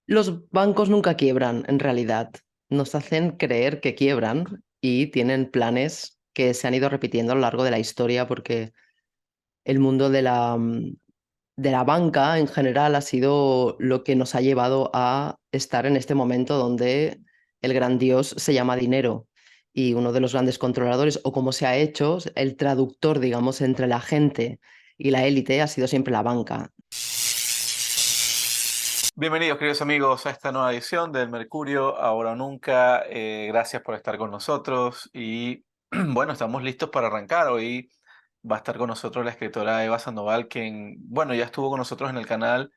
Los bancos nunca quiebran, en realidad. Nos hacen creer que quiebran y tienen planes que se han ido repitiendo a lo largo de la historia porque el mundo de la banca en general ha sido lo que nos ha llevado a estar en este momento donde el gran dios se llama dinero y uno de los grandes controladores, o como se ha hecho, el traductor, digamos, entre la gente y la élite ha sido siempre la banca. Bienvenidos, queridos amigos, a esta nueva edición del Mercurio, ahora o nunca. Gracias por estar con nosotros y bueno, estamos listos para arrancar. Hoy va a estar con nosotros la escritora Eva Sandoval, quien, bueno, ya estuvo con nosotros en el canal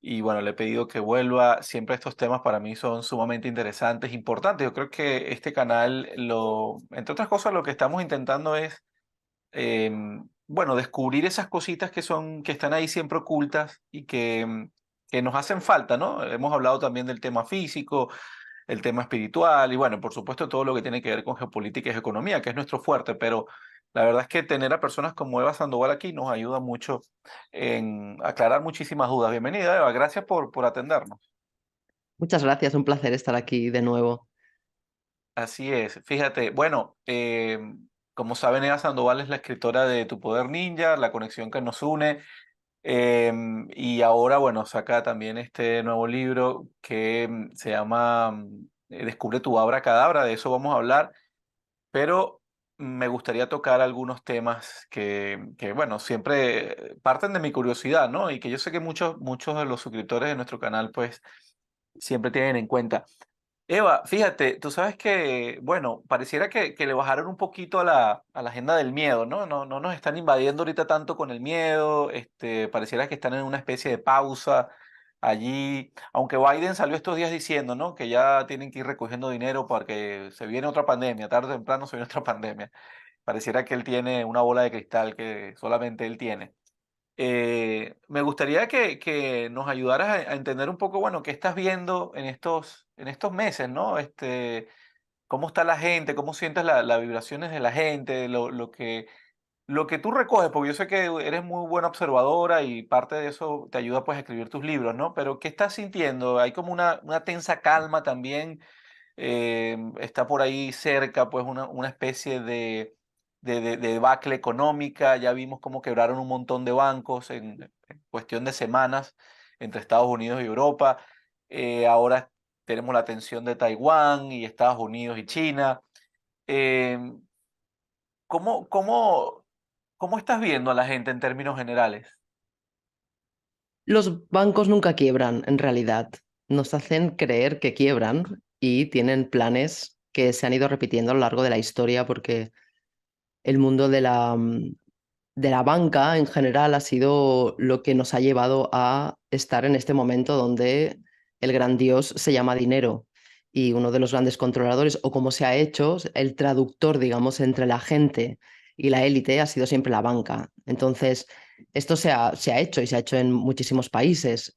y bueno, le he pedido que vuelva. Siempre estos temas para mí son sumamente interesantes, importantes. Yo creo que este canal, entre otras cosas, lo que estamos intentando es, bueno, descubrir esas cositas que están ahí siempre ocultas y que nos hacen falta, ¿no? Hemos hablado también del tema físico, el tema espiritual y bueno, por supuesto todo lo que tiene que ver con geopolítica y economía, que es nuestro fuerte, pero la verdad es que tener a personas como Eva Sandoval aquí nos ayuda mucho en aclarar muchísimas dudas. Bienvenida, Eva, gracias por atendernos. Muchas gracias, un placer estar aquí de nuevo. Así es, fíjate, bueno, como saben, Eva Sandoval es la escritora de Tu Poder Ninja, La Conexión que nos une. Y ahora, bueno, saca también este nuevo libro que se llama Descubre tu abracadabra, de eso vamos a hablar, pero me gustaría tocar algunos temas que bueno, siempre parten de mi curiosidad, ¿no? Y que yo sé que muchos de los suscriptores de nuestro canal, pues, siempre tienen en cuenta. Eva, fíjate, tú sabes que, bueno, pareciera que le bajaron un poquito a la agenda del miedo, ¿no? No nos están invadiendo ahorita tanto con el miedo, pareciera que están en una especie de pausa allí, aunque Biden salió estos días diciendo, ¿no? Que ya tienen que ir recogiendo dinero porque se viene otra pandemia, tarde o temprano se viene otra pandemia. Pareciera que él tiene una bola de cristal que solamente él tiene. Me gustaría que nos ayudaras a entender un poco, bueno, qué estás viendo en estos meses, ¿no? ¿Cómo está la gente? ¿Cómo sientes las vibraciones de la gente? Lo que tú recoges, porque yo sé que eres muy buena observadora y parte de eso te ayuda pues a escribir tus libros, ¿no? Pero ¿qué estás sintiendo? Hay como una tensa calma también. Está por ahí cerca pues una especie de debacle económica. Ya vimos cómo quebraron un montón de bancos en cuestión de semanas entre Estados Unidos y Europa. Ahora tenemos la tensión de Taiwán y Estados Unidos y China. Em, ¿cómo, cómo, ¿Cómo estás viendo a la gente en términos generales? Los bancos nunca quiebran, en realidad. Nos hacen creer que quiebran y tienen planes que se han ido repitiendo a lo largo de la historia porque el mundo de la banca en general ha sido lo que nos ha llevado a estar en este momento donde el gran dios se llama dinero y uno de los grandes controladores, o como se ha hecho, el traductor, digamos, entre la gente y la élite ha sido siempre la banca. Entonces, esto se ha hecho y se ha hecho en muchísimos países.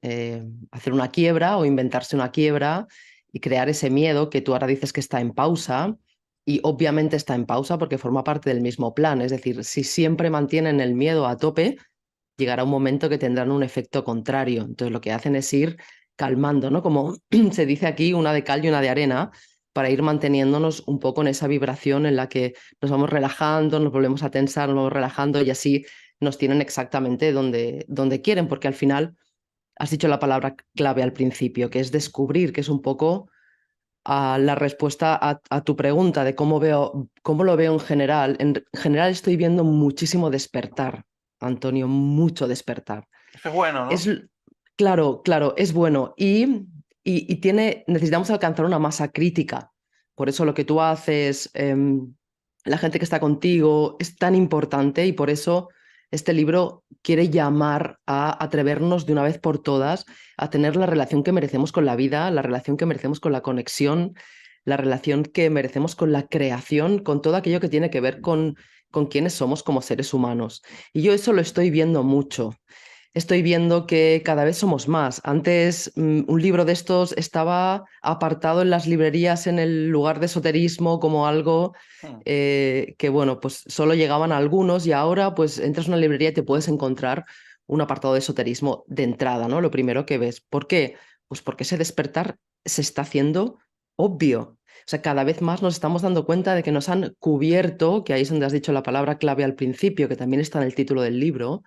Hacer una quiebra o inventarse una quiebra y crear ese miedo que tú ahora dices que está en pausa y obviamente está en pausa porque forma parte del mismo plan. Es decir, si siempre mantienen el miedo a tope, llegará un momento que tendrán un efecto contrario. Entonces lo que hacen es ir calmando, ¿no? Como se dice aquí, una de cal y una de arena, para ir manteniéndonos un poco en esa vibración en la que nos vamos relajando, nos volvemos a tensar, nos vamos relajando y así nos tienen exactamente donde quieren, porque al final has dicho la palabra clave al principio, que es descubrir, que es un poco a la respuesta a tu pregunta de cómo lo veo en general. En general estoy viendo muchísimo despertar, Antonio, mucho despertar. Eso es bueno, Es ¿no? claro, claro, es bueno y necesitamos alcanzar una masa crítica. Por eso lo que tú haces, la gente que está contigo, es tan importante y por eso este libro quiere llamar a atrevernos de una vez por todas a tener la relación que merecemos con la vida, la relación que merecemos con la conexión, la relación que merecemos con la creación, con todo aquello que tiene que ver con quiénes somos como seres humanos. Y yo eso lo estoy viendo mucho. Estoy viendo que cada vez somos más. Antes, un libro de estos estaba apartado en las librerías en el lugar de esoterismo como algo Mm. que, bueno, pues solo llegaban a algunos y ahora pues entras a una librería y te puedes encontrar un apartado de esoterismo de entrada, ¿no? Lo primero que ves. ¿Por qué? Pues porque ese despertar se está haciendo obvio. O sea, cada vez más nos estamos dando cuenta de que nos han cubierto, que ahí es donde has dicho la palabra clave al principio, que también está en el título del libro,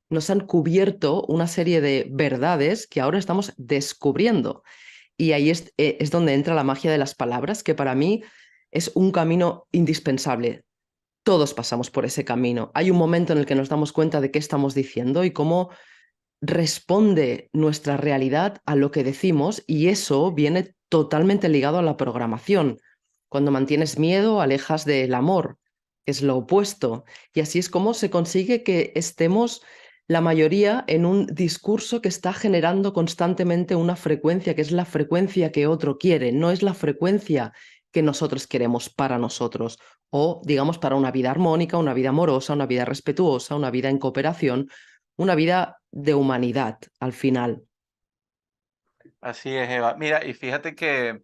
nos han cubierto una serie de verdades que ahora estamos descubriendo. Y ahí es donde entra la magia de las palabras, que para mí es un camino indispensable. Todos pasamos por ese camino. Hay un momento en el que nos damos cuenta de qué estamos diciendo y cómo responde nuestra realidad a lo que decimos, y eso viene totalmente ligado a la programación. Cuando mantienes miedo, alejas del amor, que es lo opuesto. Y así es como se consigue que estemos la mayoría en un discurso que está generando constantemente una frecuencia, que es la frecuencia que otro quiere, no es la frecuencia que nosotros queremos para nosotros, o digamos para una vida armónica, una vida amorosa, una vida respetuosa, una vida en cooperación, una vida de humanidad al final. Así es, Eva. Mira, y fíjate que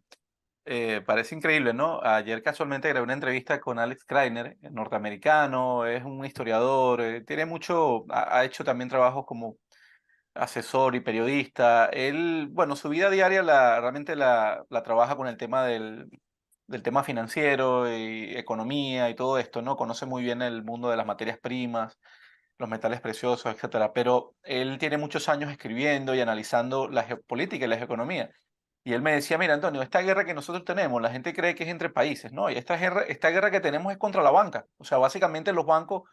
parece increíble, ¿no? Ayer casualmente grabé una entrevista con Alex Kreiner, norteamericano, es un historiador, tiene mucho, ha hecho también trabajos como asesor y periodista. Él, bueno, su vida diaria realmente la trabaja con el tema del tema financiero y economía y todo esto, ¿no? Conoce muy bien el mundo de las materias primas, los metales preciosos, etcétera. Pero él tiene muchos años escribiendo y analizando la geopolítica y la economía. Y él me decía, mira, Antonio, esta guerra que nosotros tenemos, la gente cree que es entre países, ¿no? Y esta guerra que tenemos es contra la banca. O sea, básicamente los bancos,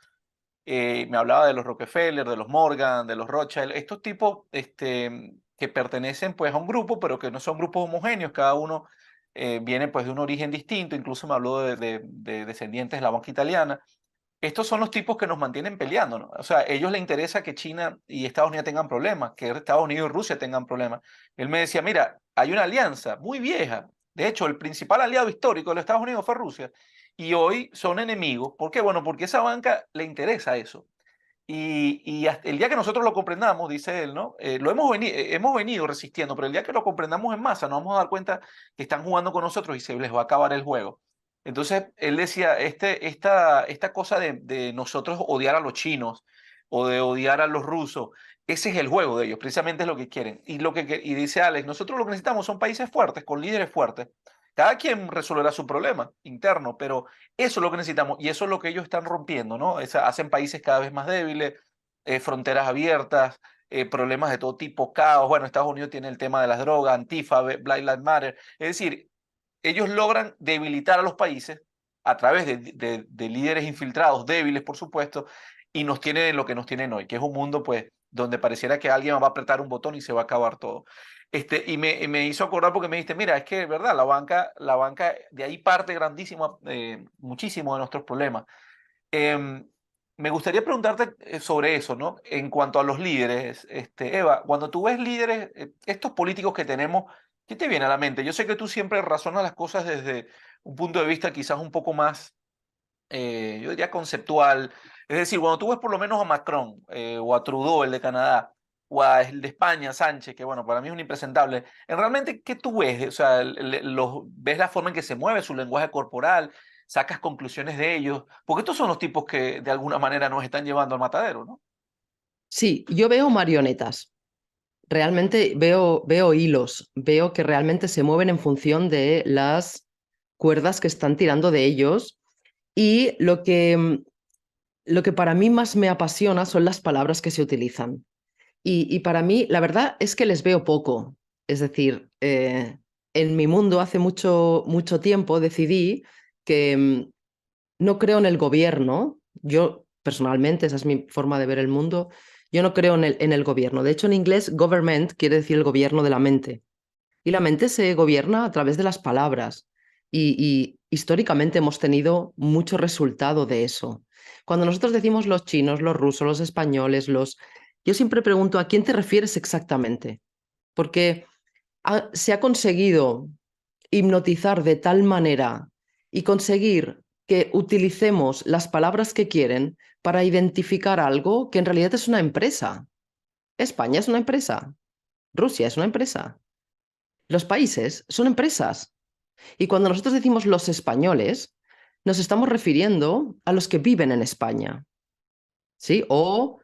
me hablaba de los Rockefeller, de los Morgan, de los Rothschild, estos tipos que pertenecen pues a un grupo, pero que no son grupos homogéneos, cada uno viene pues de un origen distinto, incluso me habló de descendientes de la banca italiana. Estos son los tipos que nos mantienen peleando, ¿no? O sea, a ellos les interesa que China y Estados Unidos tengan problemas, que Estados Unidos y Rusia tengan problemas. Él me decía, mira, hay una alianza muy vieja. De hecho, el principal aliado histórico de los Estados Unidos fue Rusia. Y hoy son enemigos. ¿Por qué? Bueno, porque a esa banca le interesa eso. Y hasta el día que nosotros lo comprendamos, dice él, ¿no? Hemos venido resistiendo, pero el día que lo comprendamos en masa, nos vamos a dar cuenta que están jugando con nosotros y se les va a acabar el juego. Entonces, él decía, esta cosa de nosotros odiar a los chinos o de odiar a los rusos, ese es el juego de ellos, precisamente es lo que quieren. Y dice Alex, nosotros lo que necesitamos son países fuertes, con líderes fuertes. Cada quien resolverá su problema interno, pero eso es lo que necesitamos y eso es lo que ellos están rompiendo, ¿no? Hacen países cada vez más débiles, fronteras abiertas, problemas de todo tipo, caos. Bueno, Estados Unidos tiene el tema de las drogas, Antifa, Black Lives Matter. Es decir, ellos logran debilitar a los países a través de líderes infiltrados, débiles, por supuesto, y nos tienen en lo que nos tienen hoy, que es un mundo, pues, donde pareciera que alguien va a apretar un botón y se va a acabar todo. Y me hizo acordar porque me dijiste, mira, es que, ¿verdad? La banca, de ahí parte grandísimo, muchísimo de nuestros problemas. Em, Me gustaría preguntarte sobre eso, ¿no? En cuanto a los líderes, Eva, cuando tú ves líderes, estos políticos que tenemos, ¿qué te viene a la mente? Yo sé que tú siempre razonas las cosas desde un punto de vista quizás un poco más, yo diría conceptual. Es decir, cuando tú ves por lo menos a Macron, o a Trudeau, el de Canadá, o a el de España, Sánchez, que bueno, para mí es un impresentable, realmente, ¿qué tú ves? O sea, ves la forma en que se mueve, su lenguaje corporal, sacas conclusiones de ellos, porque estos son los tipos que de alguna manera nos están llevando al matadero, ¿no? Sí, yo veo marionetas, realmente veo hilos, veo que realmente se mueven en función de las cuerdas que están tirando de ellos, y lo que para mí más me apasiona son las palabras que se utilizan. Y para mí, la verdad es que les veo poco. Es decir, en mi mundo hace mucho, mucho tiempo decidí que no creo en el gobierno. Yo, personalmente, esa es mi forma de ver el mundo. Yo no creo en el gobierno. De hecho, en inglés, government quiere decir el gobierno de la mente. Y la mente se gobierna a través de las palabras. Y históricamente hemos tenido mucho resultado de eso. Cuando nosotros decimos los chinos, los rusos, los españoles, yo siempre pregunto, ¿a quién te refieres exactamente? Porque se ha conseguido hipnotizar de tal manera y conseguir que utilicemos las palabras que quieren para identificar algo que en realidad es una empresa. España es una empresa, Rusia es una empresa, los países son empresas. Y cuando nosotros decimos los españoles, nos estamos refiriendo a los que viven en España, ¿sí? O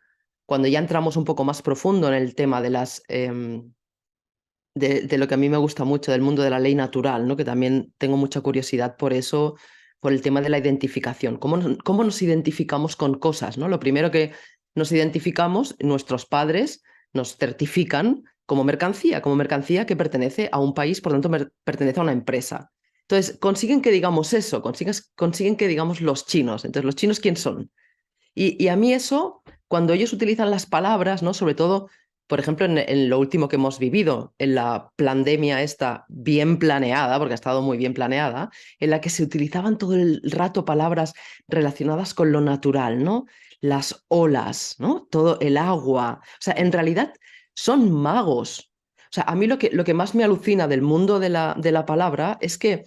cuando ya entramos un poco más profundo en el tema de de lo que a mí me gusta mucho del mundo de la ley natural, ¿no? Que también tengo mucha curiosidad por eso, por el tema de la identificación. ¿Cómo nos identificamos con cosas, ¿no? Lo primero que nos identificamos, nuestros padres nos certifican como mercancía que pertenece a un país, por tanto, pertenece a una empresa. Entonces, consiguen que digamos eso, consiguen que digamos los chinos. Entonces, ¿los chinos quién son? Y a mí eso, cuando ellos utilizan las palabras, ¿no? Sobre todo, por ejemplo, en lo último que hemos vivido, en la pandemia esta bien planeada, porque ha estado muy bien planeada, en la que se utilizaban todo el rato palabras relacionadas con lo natural, ¿no? Las olas, ¿no? Todo el agua. O sea, en realidad son magos. O sea, a mí lo que más me alucina del mundo de la palabra es que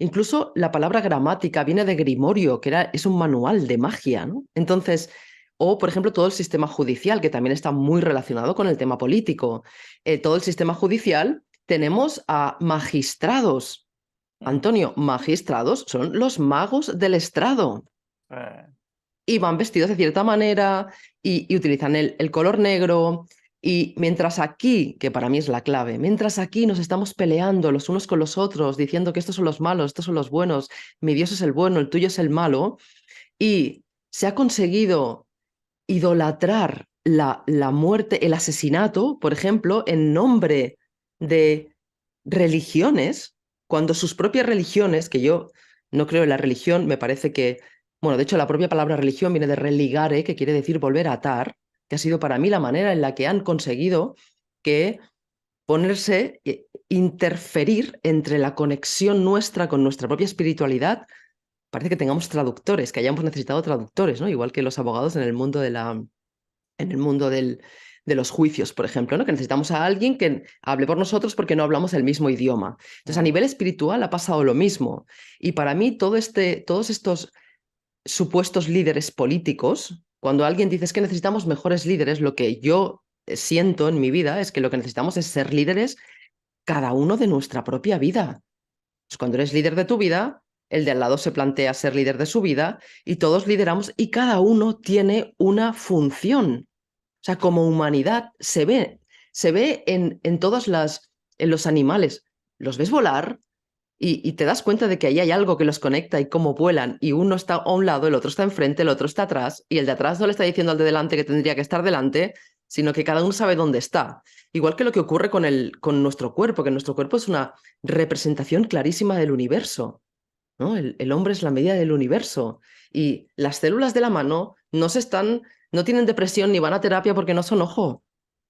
incluso la palabra gramática viene de grimorio, es un manual de magia, ¿no? Entonces, o por ejemplo, todo el sistema judicial, que también está muy relacionado con el tema político. Todo el sistema judicial, tenemos a magistrados. Mm, Antonio, magistrados son los magos del estrado eh, y van vestidos de cierta manera y utilizan el color negro. Y mientras aquí, que para mí es la clave, mientras aquí nos estamos peleando los unos con los otros, diciendo que estos son los malos, estos son los buenos, mi Dios es el bueno, el tuyo es el malo, y se ha conseguido idolatrar la muerte, el asesinato, por ejemplo, en nombre de religiones, cuando sus propias religiones, que yo no creo en la religión, me parece que, bueno, de hecho la propia palabra religión viene de religare, que quiere decir volver a atar, que ha sido para mí la manera en la que han conseguido que ponerse, interferir entre la conexión nuestra con nuestra propia espiritualidad. Parece que tengamos traductores, que hayamos necesitado traductores, ¿no? Igual que los abogados en el mundo en el mundo de los juicios, por ejemplo, ¿no? Que necesitamos a alguien que hable por nosotros porque no hablamos el mismo idioma. Entonces, a mm, nivel espiritual ha pasado lo mismo. Y para mí, todos estos supuestos líderes políticos, cuando alguien dice es que necesitamos mejores líderes, lo que yo siento en mi vida es que lo que necesitamos es ser líderes cada uno de nuestra propia vida. Pues cuando eres líder de tu vida, el de al lado se plantea ser líder de su vida y todos lideramos y cada uno tiene una función. O sea, como humanidad se ve en los animales. Los ves volar y te das cuenta de que ahí hay algo que los conecta y cómo vuelan. Y uno está a un lado, el otro está enfrente, el otro está atrás. Y el de atrás no le está diciendo al de delante que tendría que estar delante, sino que cada uno sabe dónde está. Igual que lo que ocurre con nuestro cuerpo, que nuestro cuerpo es una representación clarísima del universo, ¿no? El hombre es la medida del universo. Y las células de la mano no tienen depresión ni van a terapia porque no son ojo.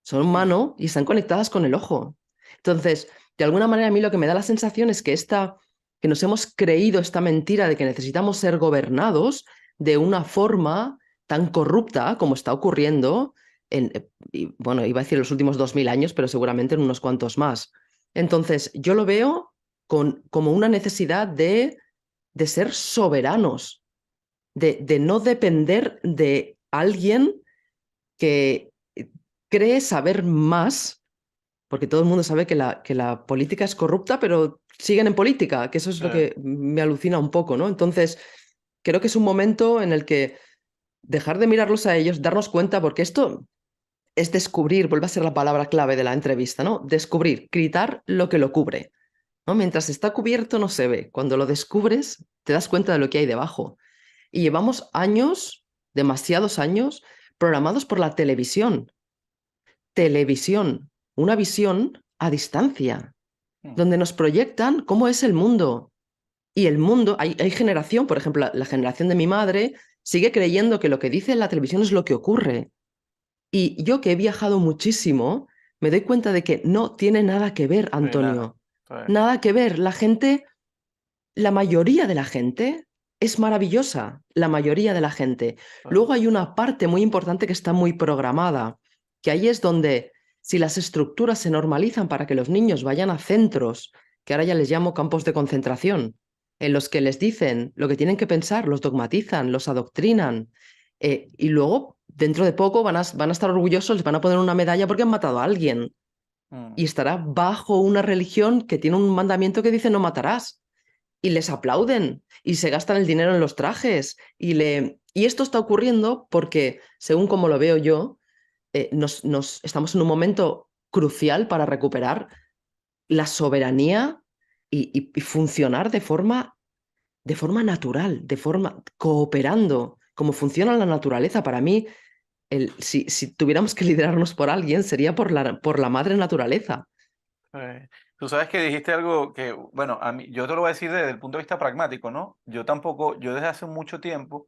Son mm, mano y están conectadas con el ojo. Entonces, de alguna manera a mí lo que me da la sensación es que nos hemos creído esta mentira de que necesitamos ser gobernados de una forma tan corrupta como está ocurriendo bueno, iba a decir en los últimos 2000 años, pero seguramente en unos cuantos más. Entonces, yo lo veo como una necesidad de ser soberanos, de no depender de alguien que cree saber más, porque todo el mundo sabe que la política es corrupta, pero siguen en política, que eso es lo eh, que me alucina un poco, ¿no? Entonces, creo que es un momento en el que dejar de mirarlos a ellos, darnos cuenta, porque esto es descubrir, vuelve a ser la palabra clave de la entrevista, ¿no? Descubrir, quitar lo que lo cubre, ¿no? Mientras está cubierto no se ve. Cuando lo descubres, te das cuenta de lo que hay debajo. Y llevamos años, demasiados años, programados por la televisión. Televisión, una visión a distancia, mm, donde nos proyectan cómo es el mundo. Y el mundo, hay generación, por ejemplo, la generación de mi madre sigue creyendo que lo que dice la televisión es lo que ocurre. Y yo que he viajado muchísimo, me doy cuenta de que no tiene nada que ver, sí, nada. Antonio. Sí, Nada que ver. La mayoría de la gente es maravillosa, la mayoría de la gente. sí, Luego hay una parte muy importante que está muy programada, que ahí es donde, si las estructuras se normalizan para que los niños vayan a centros, que ahora ya les llamo campos de concentración, en los que les dicen lo que tienen que pensar, los dogmatizan, los adoctrinan, y luego, dentro de poco, van a estar orgullosos, les van a poner una medalla porque han matado a alguien, mm, y estará bajo una religión que tiene un mandamiento que dice no matarás y les aplauden y se gastan el dinero en los trajes. Y esto está ocurriendo porque, según como lo veo yo, estamos en un momento crucial para recuperar. la soberanía y funcionar de forma natural, de forma cooperando, como funciona la naturaleza. Para mí, si tuviéramos que liderarnos por alguien, sería por la madre naturaleza. Tú sabes que dijiste algo que, bueno, a mí, yo te lo voy a decir desde el punto de vista pragmático, ¿no? Yo tampoco, yo desde hace mucho tiempo,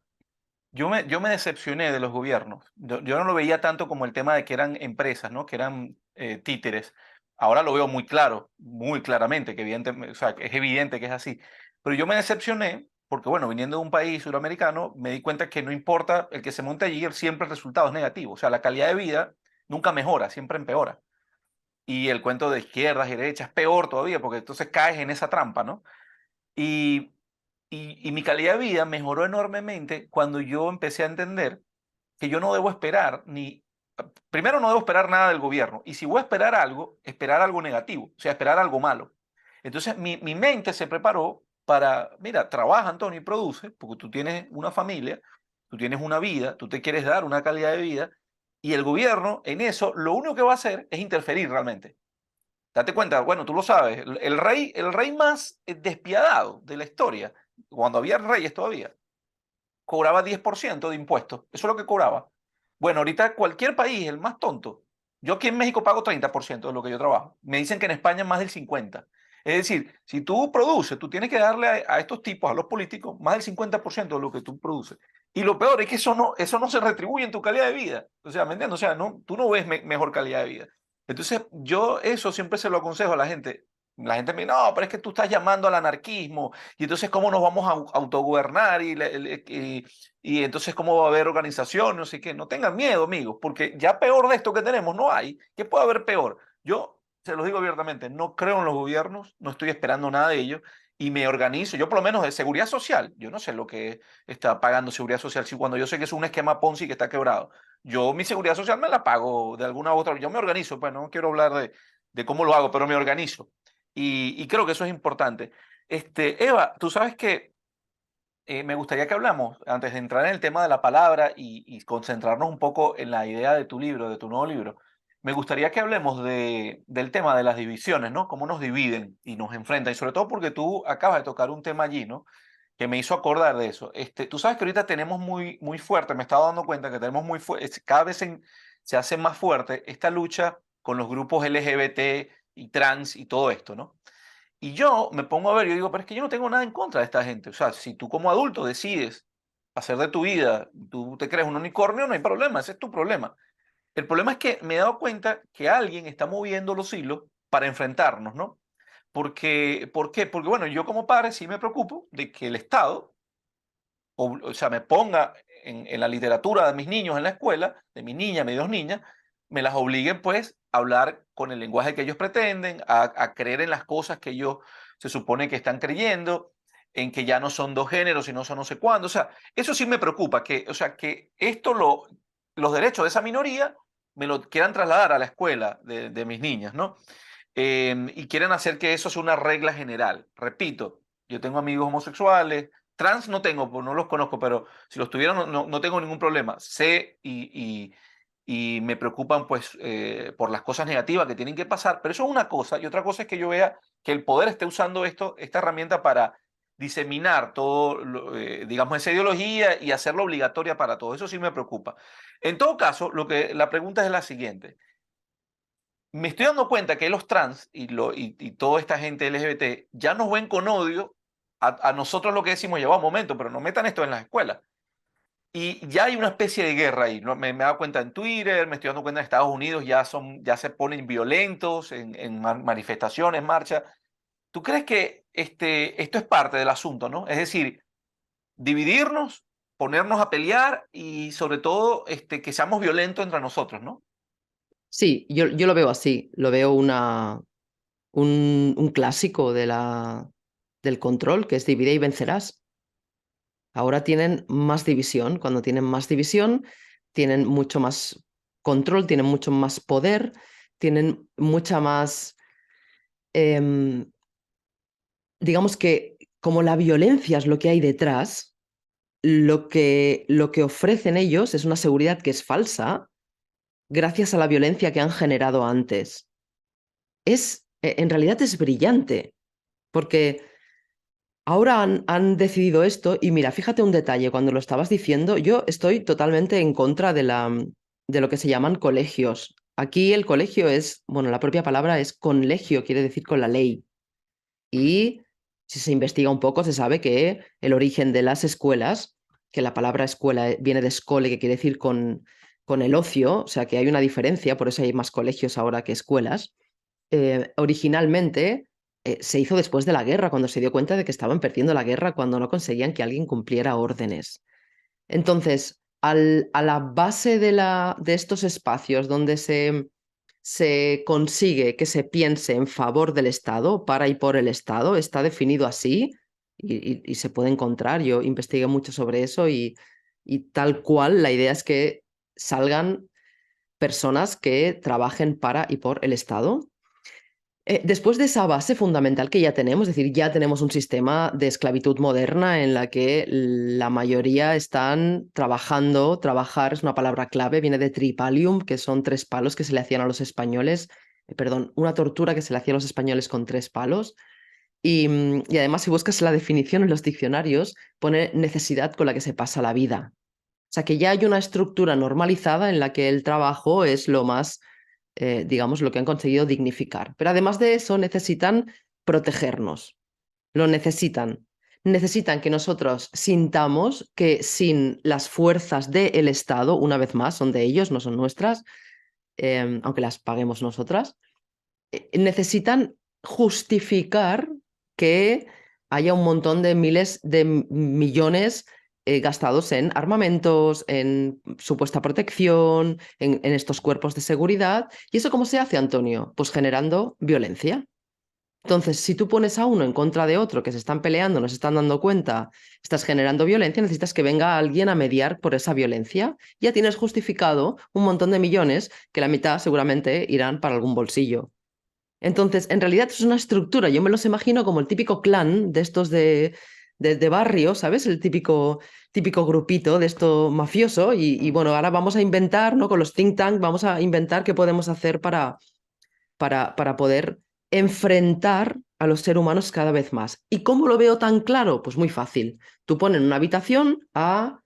yo me decepcioné de los gobiernos. Yo no lo veía tanto como el tema de que eran empresas, ¿no? Que eran títeres. Ahora lo veo muy claro, muy claramente, que o sea, que es evidente que es así. Pero yo me decepcioné porque, bueno, viniendo de un país suramericano, me di cuenta que no importa el que se monte allí, siempre el resultado es negativo. O sea, la calidad de vida nunca mejora, siempre empeora. Y el cuento de izquierdas y derechas es peor todavía, porque entonces caes en esa trampa, ¿no? Y, y mi calidad de vida mejoró enormemente cuando yo empecé a entender que yo no debo esperar ni, primero no debo esperar nada del gobierno, y si voy a esperar algo negativo, o sea, esperar algo malo. Entonces mi mente se preparó para, mira, trabaja Antonio y produce, porque tú tienes una familia, tú tienes una vida, tú te quieres dar una calidad de vida, y el gobierno en eso lo único que va a hacer es interferir realmente. Date cuenta, bueno, tú lo sabes, el rey más despiadado de la historia, cuando había reyes todavía, cobraba 10% de impuestos. Eso es lo que cobraba. Bueno, ahorita cualquier país, el más tonto, yo aquí en México pago 30% de lo que yo trabajo. Me dicen que en España más del 50%. Es decir, si tú produces, tú tienes que darle a estos tipos, a los políticos, más del 50% de lo que tú produces. Y lo peor es que eso no se retribuye en tu calidad de vida. O sea, ¿me entiendes? O sea, no, tú no ves mejor calidad de vida. Entonces, yo eso siempre se lo aconsejo a la gente. La gente me dice, no, pero es que tú estás llamando al anarquismo, y entonces cómo nos vamos a autogobernar, y entonces cómo va a haber organización, no sé qué. No tengan miedo, amigos, porque ya peor de esto que tenemos no hay. ¿Qué puede haber peor? Yo se los digo abiertamente, no creo en los gobiernos, no estoy esperando nada de ellos, y me organizo, yo por lo menos de seguridad social, yo no sé lo que está pagando seguridad social, si cuando yo sé que es un esquema Ponzi que está quebrado, yo mi seguridad social me la pago de alguna u otra, yo me organizo, pues no quiero hablar de cómo lo hago, pero me organizo. Y creo que eso es importante. Eva, tú sabes que me gustaría que hablamos, antes de entrar en el tema de la palabra y concentrarnos un poco en la idea de tu libro, de tu nuevo libro, me gustaría que hablemos del tema de las divisiones, ¿no? Cómo nos dividen y nos enfrentan, y sobre todo porque tú acabas de tocar un tema allí, ¿no? Que me hizo acordar de eso. Tú sabes que ahorita tenemos muy, muy fuerte, me estaba dando cuenta que tenemos muy fuerte, cada vez se hace más fuerte esta lucha con los grupos LGBT y trans y todo esto, ¿no? Y yo me pongo a ver, yo digo, pero es que yo no tengo nada en contra de esta gente. O sea, si tú como adulto decides hacer de tu vida, tú te crees un unicornio, no hay problema, ese es tu problema. El problema es que me he dado cuenta que alguien está moviendo los hilos para enfrentarnos, ¿no? ¿Por qué? Porque, bueno, yo como padre sí me preocupo de que el Estado, o sea, me ponga en la literatura de mis niños en la escuela, de mi niña, mis dos niñas, me las obliguen pues a hablar con el lenguaje que ellos pretenden, a creer en las cosas que ellos se supone que están creyendo, en que ya no son dos géneros, sino son no sé cuándo. O sea, eso sí me preocupa, o sea, que los derechos de esa minoría me lo quieran trasladar a la escuela de mis niñas, ¿no? Y quieren hacer que eso sea una regla general. Repito, yo tengo amigos homosexuales, trans no tengo, pues no los conozco, pero si los tuviera no tengo ningún problema. Sé y me preocupan pues por las cosas negativas que tienen que pasar, pero eso es una cosa, y otra cosa es que yo vea que el poder esté usando esta herramienta para diseminar todo, digamos, esa ideología y hacerla obligatoria para todos. Eso sí me preocupa. En todo caso, la pregunta es la siguiente. Me estoy dando cuenta que los trans y toda esta gente LGBT ya nos ven con odio a nosotros lo que decimos, lleva un momento, pero no metan esto en las escuelas. Y ya hay una especie de guerra ahí, ¿no? Me he dado cuenta en Twitter, me estoy dando cuenta en Estados Unidos, ya se ponen violentos en manifestaciones, marchas. ¿Tú crees que esto es parte del asunto, ¿no? Es decir, dividirnos, ponernos a pelear y sobre todo que seamos violentos entre nosotros, ¿no? Sí, yo lo veo así, lo veo un clásico del control, que es divide y vencerás. Ahora tienen más división. Cuando tienen más división, tienen mucho más control, tienen mucho más poder, tienen mucha más, em, digamos que como la violencia es lo que hay detrás, lo que ofrecen ellos es una seguridad que es falsa gracias a la violencia que han generado antes. Es en realidad es brillante, porque ahora han decidido esto y mira, fíjate un detalle, cuando lo estabas diciendo, yo estoy totalmente en contra de lo que se llaman colegios. Aquí el colegio es, bueno, la propia palabra es conlegio, quiere decir con la ley. Y si se investiga un poco, se sabe que el origen de las escuelas, que la palabra escuela viene de escole, que quiere decir con el ocio, o sea que hay una diferencia, por eso hay más colegios ahora que escuelas. Originalmente se hizo después de la guerra, cuando se dio cuenta de que estaban perdiendo la guerra, cuando no conseguían que alguien cumpliera órdenes. Entonces, a la base de estos espacios donde se consigue que se piense en favor del Estado, para y por el Estado, está definido así y se puede encontrar. Yo investigué mucho sobre eso y tal cual la idea es que salgan personas que trabajen para y por el Estado. Después de esa base fundamental que ya tenemos, es decir, ya tenemos un sistema de esclavitud moderna en la que la mayoría están trabajando, trabajar es una palabra clave, viene de tripalium, que son 3 palos que se le hacían a los españoles, perdón, una tortura que se le hacía a los españoles con 3 palos. Y además, si buscas la definición en los diccionarios, pone necesidad con la que se pasa la vida. O sea que ya hay una estructura normalizada en la que el trabajo es lo más, digamos, lo que han conseguido dignificar. Pero además de eso, necesitan protegernos, lo necesitan. Necesitan que nosotros sintamos que sin las fuerzas del Estado, una vez más, son de ellos, no son nuestras, aunque las paguemos nosotras, necesitan justificar que haya un montón de miles de millones gastados en armamentos, en supuesta protección, en estos cuerpos de seguridad. ¿Y eso cómo se hace, Antonio? Pues generando violencia. Entonces, si tú pones a uno en contra de otro que se están peleando, no se están dando cuenta, estás generando violencia, necesitas que venga alguien a mediar por esa violencia. Ya tienes justificado un montón de millones que la mitad seguramente irán para algún bolsillo. Entonces, en realidad es una estructura. Yo me los imagino como el típico clan de estos de barrio, ¿sabes? El típico grupito de esto mafioso. Y Mm. bueno, ahora vamos a inventar, ¿no? Con los think tank, vamos a inventar qué podemos hacer para poder enfrentar a los seres humanos cada vez más. ¿Y cómo lo veo tan claro? Pues muy fácil. Tú pones en una habitación a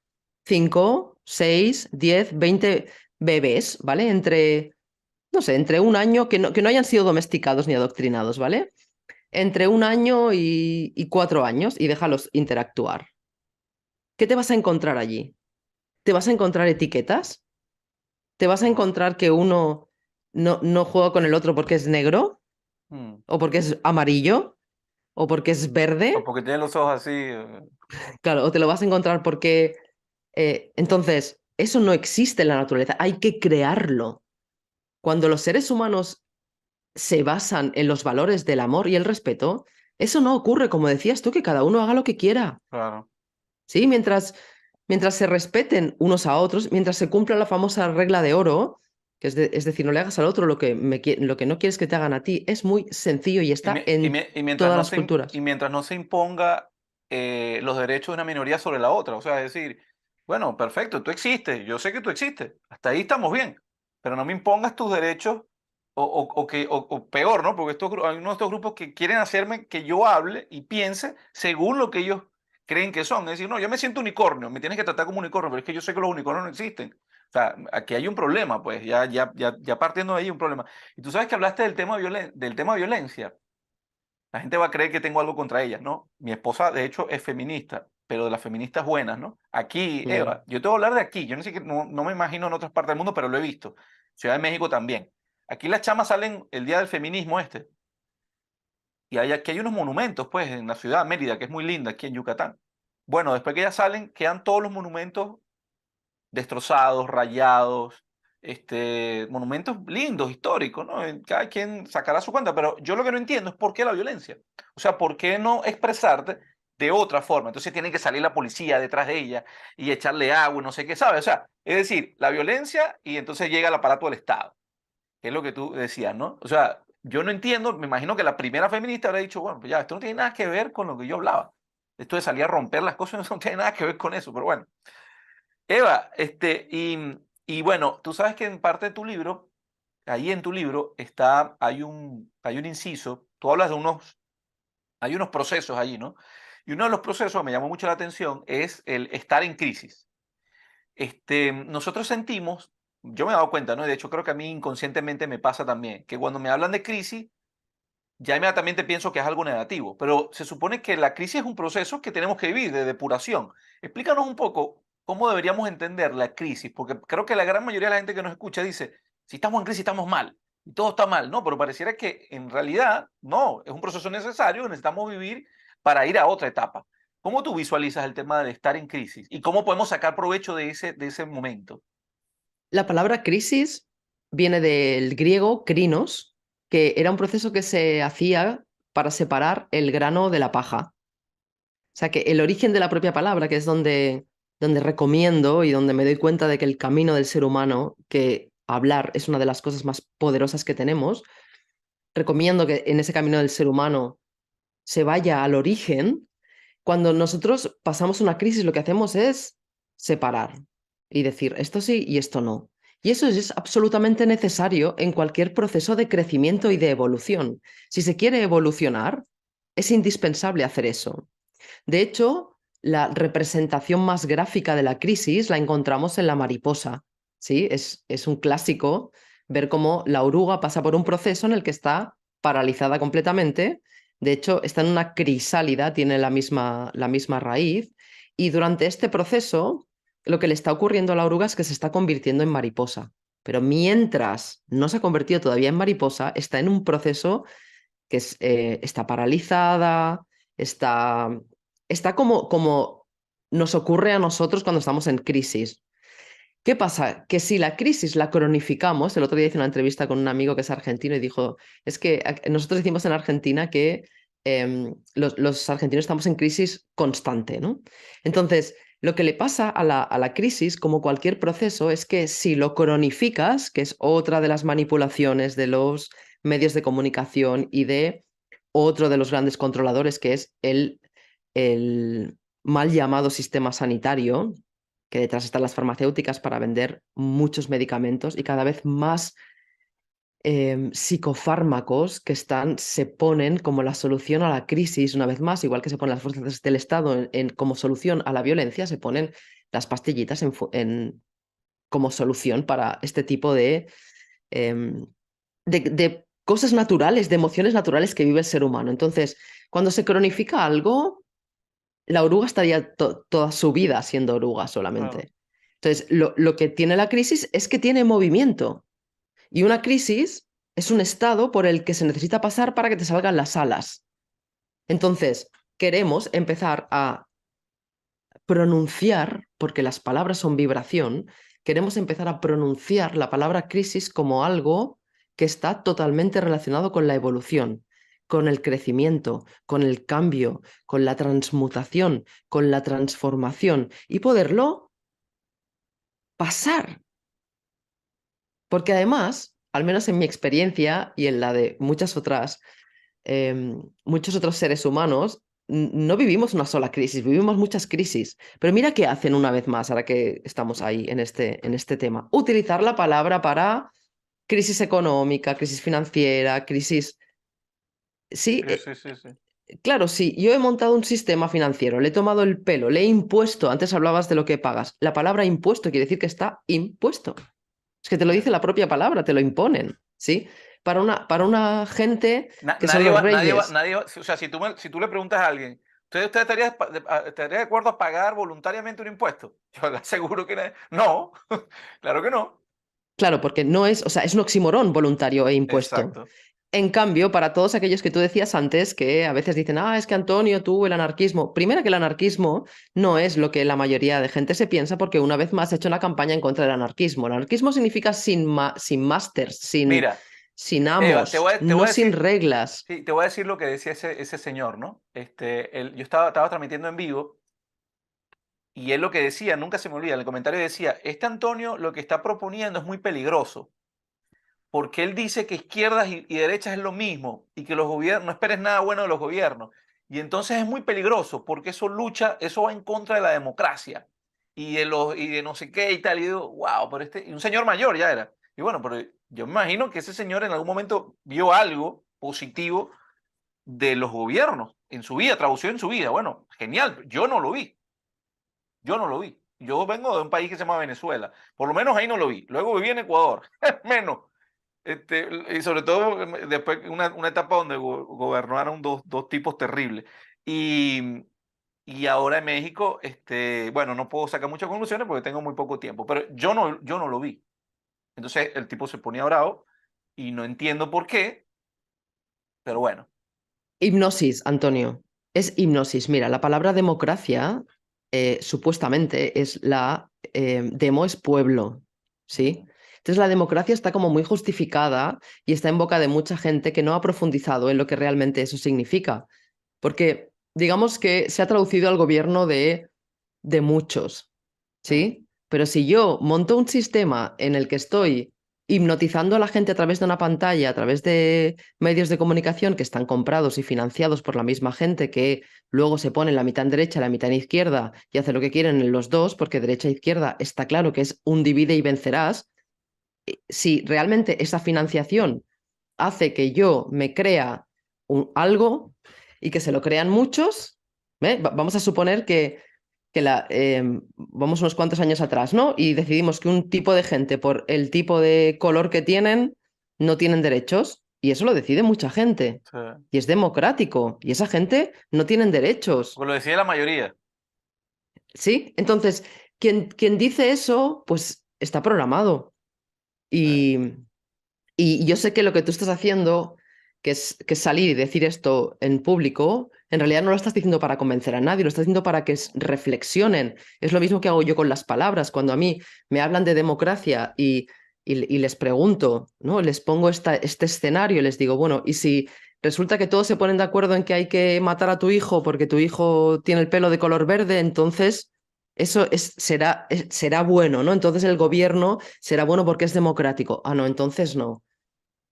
5, 6, 10, 20 bebés, ¿vale? No sé, entre un año, que no hayan sido domesticados ni adoctrinados, ¿vale? Entre un año y 4 años y déjalos interactuar. ¿Qué te vas a encontrar allí? ¿Te vas a encontrar etiquetas? ¿Te vas a Mm. encontrar que uno no juega con el otro porque es negro? Mm. ¿O porque es amarillo? ¿O porque es O verde? porque tiene los ojos así. Claro, o te lo vas a encontrar porque... entonces, eso no existe en la naturaleza, hay que crearlo. Cuando los seres humanos se basan en los valores del amor y el respeto, eso no ocurre, como decías tú, que cada uno haga lo que quiera. Claro. ¿Sí? Mientras se respeten unos a otros, mientras se cumpla la famosa regla de oro, que es decir, no le hagas al otro lo que no quieres que te hagan a ti, es muy sencillo y Y, está en mientras todas no las se, y culturas. mientras no se imponga los derechos de una minoría sobre la otra. O sea, es decir, bueno, perfecto, tú existes, yo sé que tú existes, hasta ahí estamos bien, pero no me impongas tus derechos o peor, ¿no? Porque hay unos de estos grupos que quieren hacerme que yo hable y piense según lo que ellos creen que son. Es decir, no, yo me siento unicornio, me tienes que tratar como unicornio, pero es que yo sé que los unicornios no existen. O sea, aquí hay un problema, pues, ya partiendo de ahí un problema. Y tú sabes que hablaste del tema violencia. La gente va a creer que tengo algo contra ellas, ¿no? Mi esposa, de hecho, es feminista, pero de las feministas buenas, ¿no? Aquí, Mm. Eva, yo te voy a hablar de aquí. Yo no me imagino en otras partes del mundo, pero lo he visto. Ciudad de México también. Aquí las chamas salen el día del feminismo y aquí hay unos monumentos, pues, en la ciudad de Mérida, que es muy linda, aquí en Yucatán. Bueno, después que ellas salen, quedan todos los monumentos destrozados, rayados, monumentos lindos, históricos, ¿no? Cada quien sacará su cuenta, pero yo lo que no entiendo es por qué la violencia. O sea, ¿por qué no expresarte de otra forma? Entonces tiene que salir la policía detrás de ella y echarle agua y no sé qué, ¿sabes? O sea, es decir, la violencia y entonces llega el aparato del Estado, que es lo que tú decías, ¿no? O sea, yo no entiendo, me imagino que la primera feminista habrá dicho, bueno, pues ya, esto no tiene nada que ver con lo que yo hablaba. Esto de salir a romper las cosas no tiene nada que ver con eso, pero bueno. Eva, y bueno, tú sabes que en parte de tu libro ahí en tu libro hay un inciso, tú hablas de hay unos procesos allí, ¿no? Y uno de los procesos me llamó mucho la atención es el estar en crisis. Nosotros sentimos, yo me he dado cuenta, ¿no? De hecho, creo que a mí inconscientemente me pasa también, que cuando me hablan de crisis, ya inmediatamente pienso que es algo negativo, pero se supone que la crisis es un proceso que tenemos que vivir de depuración. Explícanos un poco cómo deberíamos entender la crisis, porque creo que la gran mayoría de la gente que nos escucha dice, si estamos en crisis estamos mal y todo está mal, ¿no? Pero pareciera que en realidad no, es un proceso necesario que necesitamos vivir para ir a otra etapa. ¿Cómo tú visualizas el tema de estar en crisis y cómo podemos sacar provecho de ese momento? La palabra crisis viene del griego krinos, que era un proceso que se hacía para separar el grano de la paja. O sea que el origen de la propia palabra, que es donde recomiendo y donde me doy cuenta de que el camino del ser humano, que hablar es una de las cosas más poderosas que tenemos, recomiendo que en ese camino del ser humano se vaya al origen. Cuando nosotros pasamos una crisis, lo que hacemos es separar y decir esto sí y esto no. Y eso es absolutamente necesario en cualquier proceso de crecimiento y de evolución. Si se quiere evolucionar, es indispensable hacer eso. De hecho, la representación más gráfica de la crisis la encontramos en la mariposa. ¿Sí? Es un clásico ver cómo la oruga pasa por un proceso en el que está paralizada completamente. De hecho, está en una crisálida, tiene la misma raíz. Y durante este proceso, lo que le está ocurriendo a la oruga es que se está convirtiendo en mariposa. Pero mientras no se ha convertido todavía en mariposa, está en un proceso que está paralizada, está, está como nos ocurre a nosotros cuando estamos en crisis. ¿Qué pasa? Que si la crisis la cronificamos, el otro día hice una entrevista con un amigo que es argentino y dijo, es que nosotros decimos en Argentina que los argentinos estamos en crisis constante, ¿no? Entonces, lo que le pasa a la crisis, como cualquier proceso, es que si lo cronificas, que es otra de las manipulaciones de los medios de comunicación y de otro de los grandes controladores, que es el mal llamado sistema sanitario, que detrás están las farmacéuticas para vender muchos medicamentos y cada vez más psicofármacos que se ponen como la solución a la crisis, una vez más, igual que se ponen las fuerzas del Estado como solución a la violencia, se ponen las pastillitas como solución para este tipo em, de cosas naturales, de emociones naturales que vive el ser humano. Entonces, cuando se cronifica algo, la oruga estaría toda su vida siendo oruga Claro. solamente. Entonces, lo que tiene la crisis es que tiene movimiento. Y una crisis es un estado por el que se necesita pasar para que te salgan las alas. Entonces, queremos empezar a pronunciar, porque las palabras son vibración, queremos empezar a pronunciar la palabra crisis como algo que está totalmente relacionado con la evolución, con el crecimiento, con el cambio, con la transmutación, con la transformación y poderlo pasar. Porque además, al menos en mi experiencia y en la de muchos otros seres humanos, no vivimos una sola crisis, vivimos muchas crisis. Pero mira qué hacen una vez más, ahora que estamos ahí en este tema. Utilizar la palabra para crisis económica, crisis financiera, crisis... Sí, Sí, sí, sí, sí. claro, sí, yo he montado un sistema financiero, le he tomado el pelo, le he impuesto, antes hablabas de lo que pagas. La palabra impuesto quiere decir que está impuesto. Es que te lo Sí. dice la propia palabra, te lo imponen, ¿sí? Para una gente que son Nadie los va, reyes. o sea, si tú le preguntas a alguien, ¿usted estaría de acuerdo a pagar voluntariamente un impuesto? Yo le aseguro que no, claro que no. Claro, porque no es, o sea, es un oximorón voluntario e impuesto. Exacto. En cambio, para todos aquellos que tú decías antes, que a veces dicen, es que Antonio, tú, el anarquismo. Primero que el anarquismo no es lo que la mayoría de gente se piensa, porque una vez más he hecho una campaña en contra del anarquismo. El anarquismo significa sin másters, Mira, sin Eva, amos, te voy no a sin decir, reglas. sí, te voy a decir lo que decía ese señor, ¿no? Yo estaba transmitiendo en vivo y él lo que decía, nunca se me olvida, en el comentario decía, Antonio lo que está proponiendo es muy peligroso, porque él dice que izquierdas y derechas es lo mismo y que los gobiernos, no esperes nada bueno de los gobiernos. Y entonces es muy peligroso porque eso va en contra de la democracia y de no sé qué y tal. Y digo, wow, pero y un señor mayor ya era. Y bueno, pero Yo me imagino que ese señor en algún momento vio algo positivo de los gobiernos en su vida, tradució en su vida. Bueno, genial, yo no lo vi, yo no lo vi. Yo vengo de un país que se llama Venezuela, por lo menos ahí no lo vi. Luego viví en Ecuador, menos. Y sobre todo después una etapa donde gobernaron dos tipos terribles. Y, y ahora en México, bueno, no puedo sacar muchas conclusiones porque tengo muy poco tiempo, pero yo no lo vi. Entonces el tipo se ponía bravo y no entiendo por qué, pero bueno. Hipnosis, Antonio. Es hipnosis. Mira, la palabra democracia supuestamente es demo es pueblo, ¿sí? Ujú, Entonces la democracia está como muy justificada y está en boca de mucha gente que no ha profundizado en lo que realmente eso significa. Porque digamos que se ha traducido al gobierno de muchos, ujú, ¿sí? Pero si yo monto un sistema en el que estoy hipnotizando a la gente a través de una pantalla, a través de medios de comunicación que están comprados y financiados por la misma gente que luego se pone la mitad en derecha, la mitad en izquierda y hace lo que quieren en los dos, porque derecha e izquierda está claro que es un divide y vencerás, si realmente esa financiación hace que yo me crea algo y que se lo crean muchos, vamos a suponer que vamos unos cuantos años atrás, ¿no? Y decidimos que un tipo de gente, por el tipo de color que tienen, no tienen derechos. Y eso lo decide mucha gente. sí. Y es democrático. Y esa gente no tienen derechos. Porque lo decía la mayoría. ¿Sí? Entonces, quien dice eso, pues está programado. Sí. Y, y yo sé que lo que tú estás haciendo, que es salir y decir esto en público, en realidad no lo estás diciendo para convencer a nadie, lo estás diciendo para que reflexionen. Es lo mismo que hago yo con las palabras. Cuando a mí me hablan de democracia y les pregunto, ¿no? Les pongo este escenario y les digo, bueno, ¿y si resulta que todos se ponen de acuerdo en que hay que matar a tu hijo porque tu hijo tiene el pelo de color verde? Entonces eso será bueno, ¿no? Entonces el gobierno será bueno porque es democrático. Ah, no, entonces no.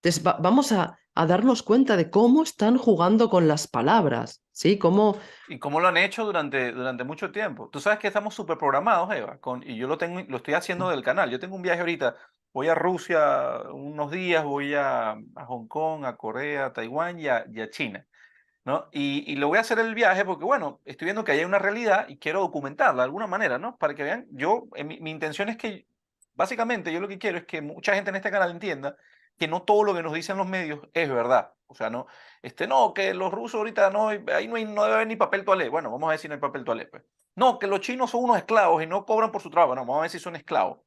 Entonces, vamos a darnos cuenta de cómo están jugando con las palabras, ¿sí? Cómo, ¿Y cómo lo han hecho durante mucho tiempo? Tú sabes que estamos súper programados, Eva, y yo lo estoy haciendo del canal. Yo tengo un viaje ahorita, voy a Rusia unos días, voy a Hong Kong, a Corea, a Taiwán y a China, ¿no? Y lo voy a hacer el viaje porque, bueno, estoy viendo que hay una realidad y quiero documentarla de alguna manera, ¿no? Para que vean, mi intención es que, básicamente, yo lo que quiero es que mucha gente en este canal entienda que no todo lo que nos dicen los medios es verdad. O sea, no, no, que los rusos ahorita no, ahí no debe haber ni papel toalé. Bueno, vamos a ver si no hay papel toalé, pues. No, que los chinos son unos esclavos y no cobran por su trabajo. No, vamos a ver si son esclavos.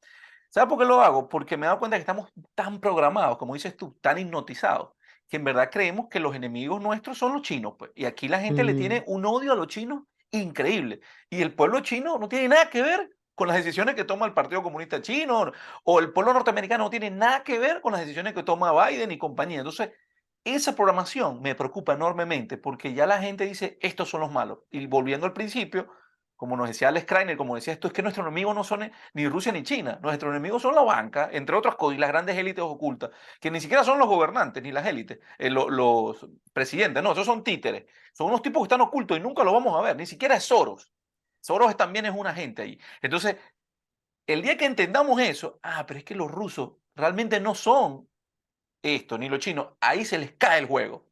¿Sabes por qué lo hago? Porque me he dado cuenta que estamos tan programados, como dices tú, tan hipnotizados, que en verdad creemos que los enemigos nuestros son los chinos, pues. Y aquí la gente le mm, tiene un odio a los chinos increíble. Y el pueblo chino no tiene nada que ver con las decisiones que toma el Partido Comunista Chino, o el pueblo norteamericano no tiene nada que ver con las decisiones que toma Biden y compañía. Entonces, esa programación me preocupa enormemente porque ya la gente dice, estos son los malos. Y volviendo al principio, como nos decía Alex Kreiner, como decía esto, es que nuestros enemigos no son ni Rusia ni China. Nuestros enemigos son la banca, entre otras cosas, y las grandes élites ocultas, que ni siquiera son los gobernantes ni las élites, los presidentes, no, esos son títeres. Son unos tipos que están ocultos y nunca los vamos a ver, ni siquiera es Soros. Soros también es un agente ahí. Entonces, el día que entendamos eso, pero es que los rusos realmente no son esto, ni los chinos, ahí se les cae el juego.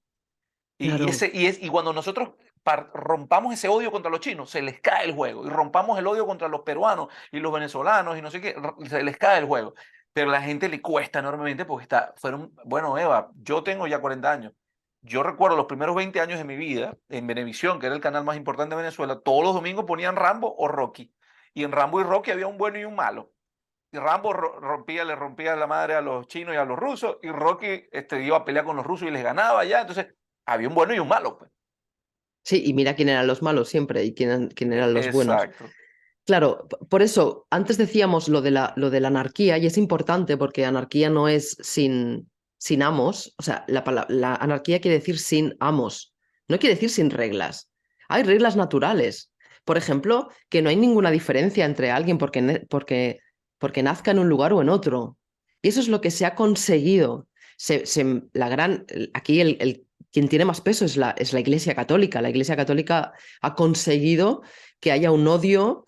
claro, Y cuando nosotros rompamos ese odio contra los chinos, se les cae el juego. Y rompamos el odio contra los peruanos y los venezolanos y no sé qué, se les cae el juego. Pero a la gente le cuesta enormemente porque bueno, Eva, yo tengo ya 40 años. Yo recuerdo los primeros 20 años de mi vida en Venevisión, que era el canal más importante de Venezuela, todos los domingos ponían Rambo o Rocky. Y en Rambo y Rocky había un bueno y un malo. Y Rambo le rompía la madre a los chinos y a los rusos, y Rocky iba a pelear con los rusos y les ganaba ya. Entonces, había un bueno y un malo, pues. sí, y mira quién eran los malos siempre y quién eran los buenos. Exacto. Claro, por eso antes decíamos lo de la anarquía y es importante porque anarquía no es sin amos, o sea, la anarquía quiere decir sin amos, no quiere decir sin reglas. Hay reglas naturales. Por ejemplo, que no hay ninguna diferencia entre alguien porque nazca en un lugar o en otro. Y eso es lo que se ha conseguido. Aquí quien tiene más peso es la Iglesia Católica. La Iglesia Católica ha conseguido que haya un odio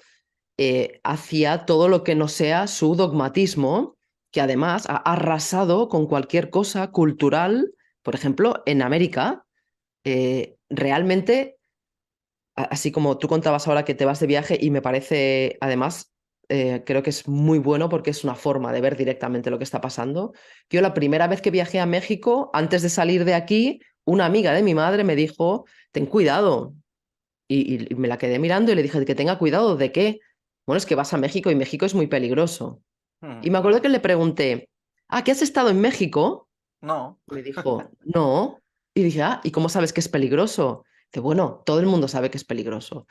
hacia todo lo que no sea su dogmatismo que además ha arrasado con cualquier cosa cultural. Por ejemplo, en América, realmente, así como tú contabas ahora que te vas de viaje y me parece, además, creo que es muy bueno porque es una forma de ver directamente lo que está pasando. Yo la primera vez que viajé a México, antes de salir de aquí, una amiga de mi madre me dijo, ten cuidado. Y me la quedé mirando y le dije que tenga cuidado, ¿de qué? Bueno, es que vas a México y México es muy peligroso. Y me Sí. acuerdo que le pregunté, ¿ah, qué has estado en México? No. Me dijo, no. Y dije, ah, ¿y cómo sabes que es peligroso? Dice, bueno, todo el mundo sabe que es peligroso.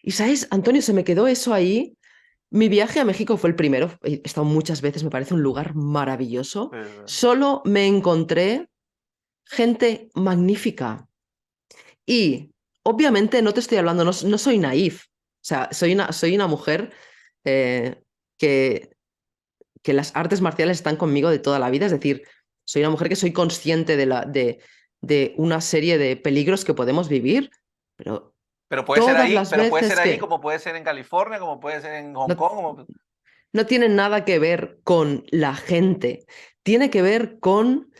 Y sabes, Antonio, se me quedó eso ahí. Mi viaje a México fue el primero. He estado muchas veces, me parece un lugar maravilloso. Sí, Solo me encontré gente magnífica. Y obviamente no te estoy hablando, no soy naif. O sea, soy una mujer eh, que, que las artes marciales están conmigo de toda la vida. Es decir, soy una mujer que soy consciente de una serie de peligros que podemos vivir, pero todas las Pero puede ser veces ahí que como puede ser en California, como puede ser en Hong no, Kong. no tiene nada que ver con la gente, tiene que ver con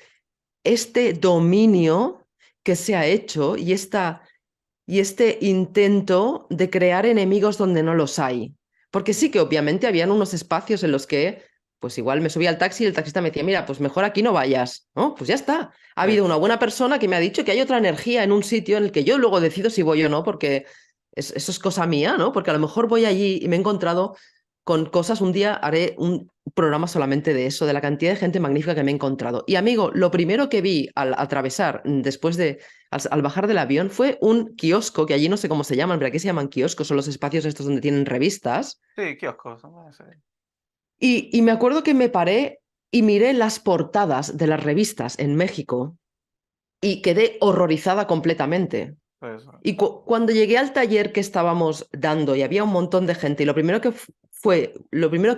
este dominio que se ha hecho y este intento de crear enemigos donde no los hay. Porque sí que obviamente habían unos espacios en los que, pues igual me subía al taxi y el taxista me decía, mira, pues mejor aquí no vayas, ¿no? Pues ya está. Ha Sí, habido una buena persona que me ha dicho que hay otra energía en un sitio en el que yo luego decido si voy o no, porque eso es cosa mía, ¿no? Porque a lo mejor voy allí y me he encontrado con cosas, un día haré un programa solamente de eso, de la cantidad de gente magnífica que me he encontrado. Y amigo, lo primero que vi al atravesar, después de al bajar del avión, fue un kiosco, que allí no sé cómo se llaman, pero aquí se llaman kioscos, son los espacios estos donde tienen revistas. sí, kioscos, ¿no? Sí, Y me acuerdo que me paré y miré las portadas de las revistas en México y quedé horrorizada completamente. pues, Y cuando llegué al taller que estábamos dando y había un montón de gente, y lo primero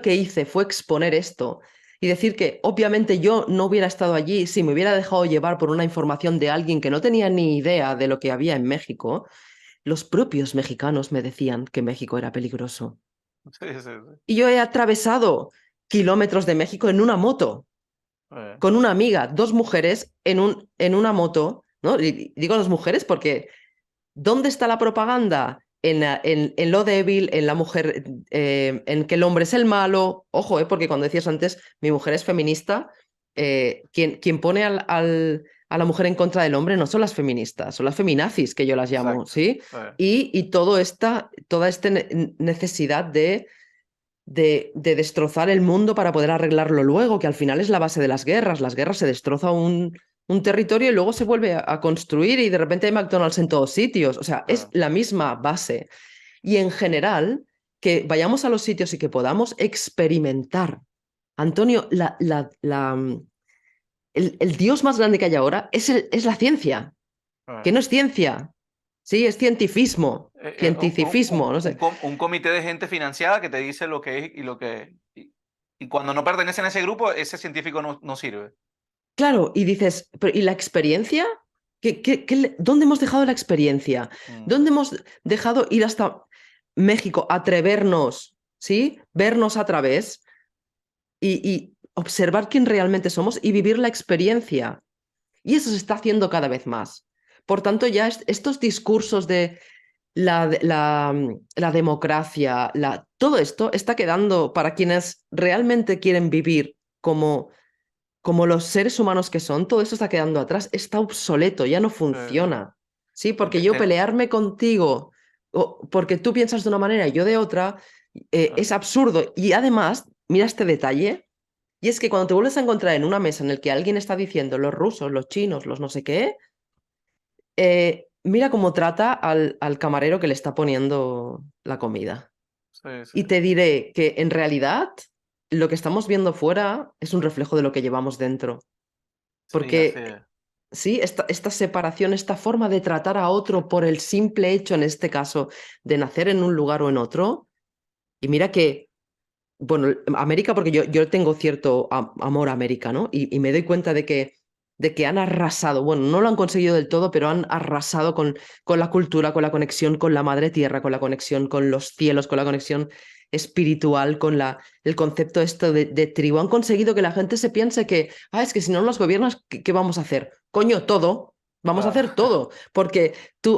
que hice fue exponer esto y decir que obviamente yo no hubiera estado allí si me hubiera dejado llevar por una información de alguien que no tenía ni idea de lo que había en México. Los propios mexicanos me decían que México era peligroso. sí, sí, sí. Y yo he atravesado kilómetros de México en una moto, Eh, con una amiga, dos mujeres en una moto, ¿no? Y digo dos mujeres porque ¿dónde está la propaganda? En lo débil, en la mujer, en que el hombre es el malo. Ojo, porque cuando decías antes, mi mujer es feminista, quien pone a la mujer en contra del hombre no son las feministas, son las feminazis, que yo las llamo, exacto. ¿sí? Y toda esta necesidad de destrozar el mundo para poder arreglarlo luego, que al final es la base de las guerras. Las guerras se destroza un territorio y luego se vuelve a construir y de repente hay McDonald's en todos sitios. O sea, es la misma base. Y en general, que vayamos a los sitios y que podamos experimentar. Antonio, el Dios más grande que hay ahora es la ciencia, que no es ciencia, sí, es cientifismo, cientificismo, no sé. Un comité de gente financiada que te dice lo que es y lo que... Y cuando no pertenecen a ese grupo, ese científico no sirve. Claro, y dices, ¿y la experiencia? ¿Dónde hemos dejado la experiencia? Mm, ¿Dónde hemos dejado ir hasta México, atrevernos, ¿sí? Vernos a través y observar quién realmente somos y vivir la experiencia? Y eso se está haciendo cada vez más. Por tanto, ya estos discursos de la democracia, todo esto está quedando para quienes realmente quieren vivir como los seres humanos que son, todo eso está quedando atrás, está obsoleto, ya no sí. funciona. Sí, Y porque yo pelearme contigo, o porque tú piensas de una manera y yo de otra, ah, es absurdo. Y además, mira este detalle, y es que cuando te vuelves a encontrar en una mesa en el que alguien está diciendo los rusos, los chinos, los no sé qué, mira cómo trata al camarero que le está poniendo la comida. sí, sí. Y te diré que en realidad lo que estamos viendo fuera es un reflejo de lo que llevamos dentro. Sí, así Porque es. sí, esta separación, esta forma de tratar a otro por el simple hecho, en este caso, de nacer en un lugar o en otro. Y mira que, bueno, América, porque yo tengo cierto amor a América, ¿no? Y me doy cuenta de que han arrasado, bueno, no lo han conseguido del todo, pero han arrasado con la cultura, con la conexión con la madre tierra, con la conexión con los cielos, con la conexión. espiritual, con el concepto esto de tribu. Han conseguido que la gente se piense que, es que si no nos gobiernas, ¿qué vamos a hacer? Coño, todo. Vamos a Claro. hacer todo, porque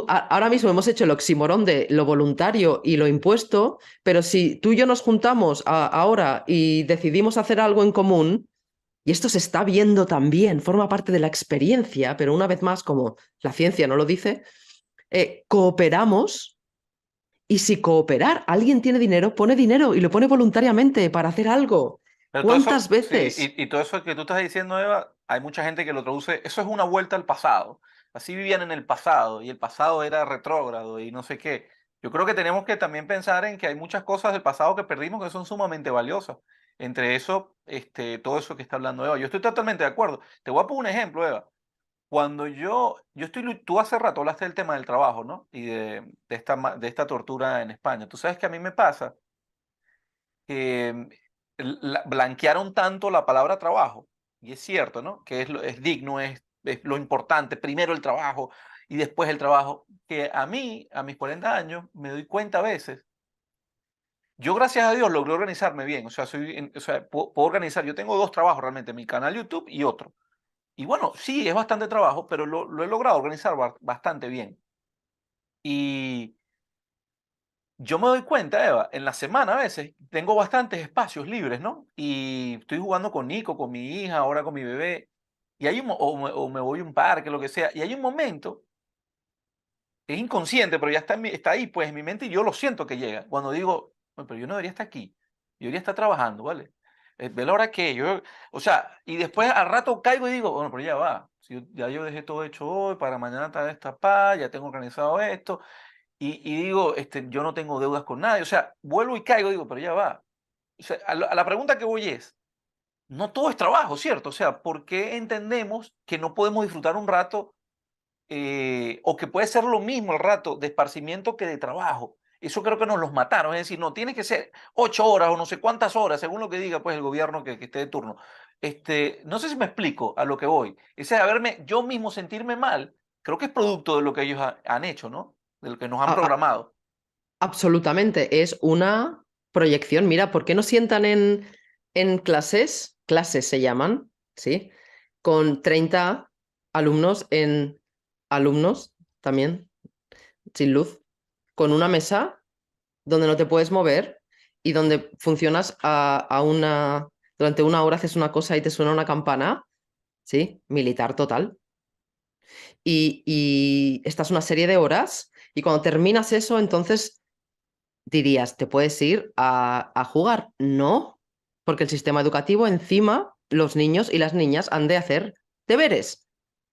ahora mismo hemos hecho el oxímoron de lo voluntario y lo impuesto, pero si tú y yo nos juntamos ahora y decidimos hacer algo en común, y esto se está viendo también, forma parte de la experiencia, pero una vez más, como la ciencia no lo dice, cooperamos y si cooperar, alguien tiene dinero, pone dinero y lo pone voluntariamente para hacer algo. Pero todo ¿Cuántas eso, sí, veces? y todo eso que tú estás diciendo, Eva, hay mucha gente que lo traduce, eso es una vuelta al pasado. Así vivían en el pasado y el pasado era retrógrado y no sé qué. Yo creo que tenemos que también pensar en que hay muchas cosas del pasado que perdimos que son sumamente valiosas. Entre eso, todo eso que está hablando Eva. Yo estoy totalmente de acuerdo. Te voy a poner un ejemplo, Eva. Cuando tú hace rato hablaste del tema del trabajo, ¿no? Y de esta tortura en España. Tú sabes que a mí me pasa que blanquearon tanto la palabra trabajo, y es cierto, ¿no? Que es digno, es lo importante, primero el trabajo y después el trabajo, que a mí, a mis 40 años, me doy cuenta a veces, yo gracias a Dios logré organizarme bien, o sea, puedo organizar, yo tengo dos trabajos realmente, mi canal YouTube y otro. Y bueno, sí, es bastante trabajo, pero lo he logrado organizar bastante bien. Y yo me doy cuenta, Eva, en la semana a veces tengo bastantes espacios libres, ¿no? Y estoy jugando con Nico, con mi hija, ahora con mi bebé, y o me voy a un parque, lo que sea, y hay un momento, es inconsciente, pero ya está ahí, pues en mi mente, y yo lo siento que llega, cuando digo, "Oye, pero yo no debería estar aquí, yo debería estar trabajando, ¿vale? Ve la hora que yo, o sea, y después al rato caigo y digo, bueno, pero ya va, si ya yo dejé todo hecho hoy, para mañana estar esta paz, ya tengo organizado esto, y digo, yo no tengo deudas con nadie. O sea, vuelvo y caigo, digo, pero ya va. O sea, a la pregunta que voy es, no todo es trabajo, ¿cierto? O sea, ¿por qué entendemos que no podemos disfrutar un rato o que puede ser lo mismo el rato de esparcimiento que de trabajo? Eso creo que nos los mataron. Es decir, no, tiene que ser 8 horas o no sé cuántas horas, según lo que diga pues el gobierno que esté de turno. No sé si me explico a lo que voy. Ese yo mismo sentirme mal, creo que es producto de lo que ellos han hecho, ¿no? De lo que nos han A- a- programado. Absolutamente, es una proyección. Mira, ¿por qué no sientan en clases? Clases se llaman, ¿sí? Con 30 alumnos alumnos también, sin luz, con una mesa donde no te puedes mover y donde funcionas durante una hora haces una cosa y te suena una campana, ¿sí? Militar total. Y estás una serie de horas y cuando terminas eso, entonces dirías, ¿te puedes ir a jugar? No, porque el sistema educativo encima, los niños y las niñas han de hacer deberes.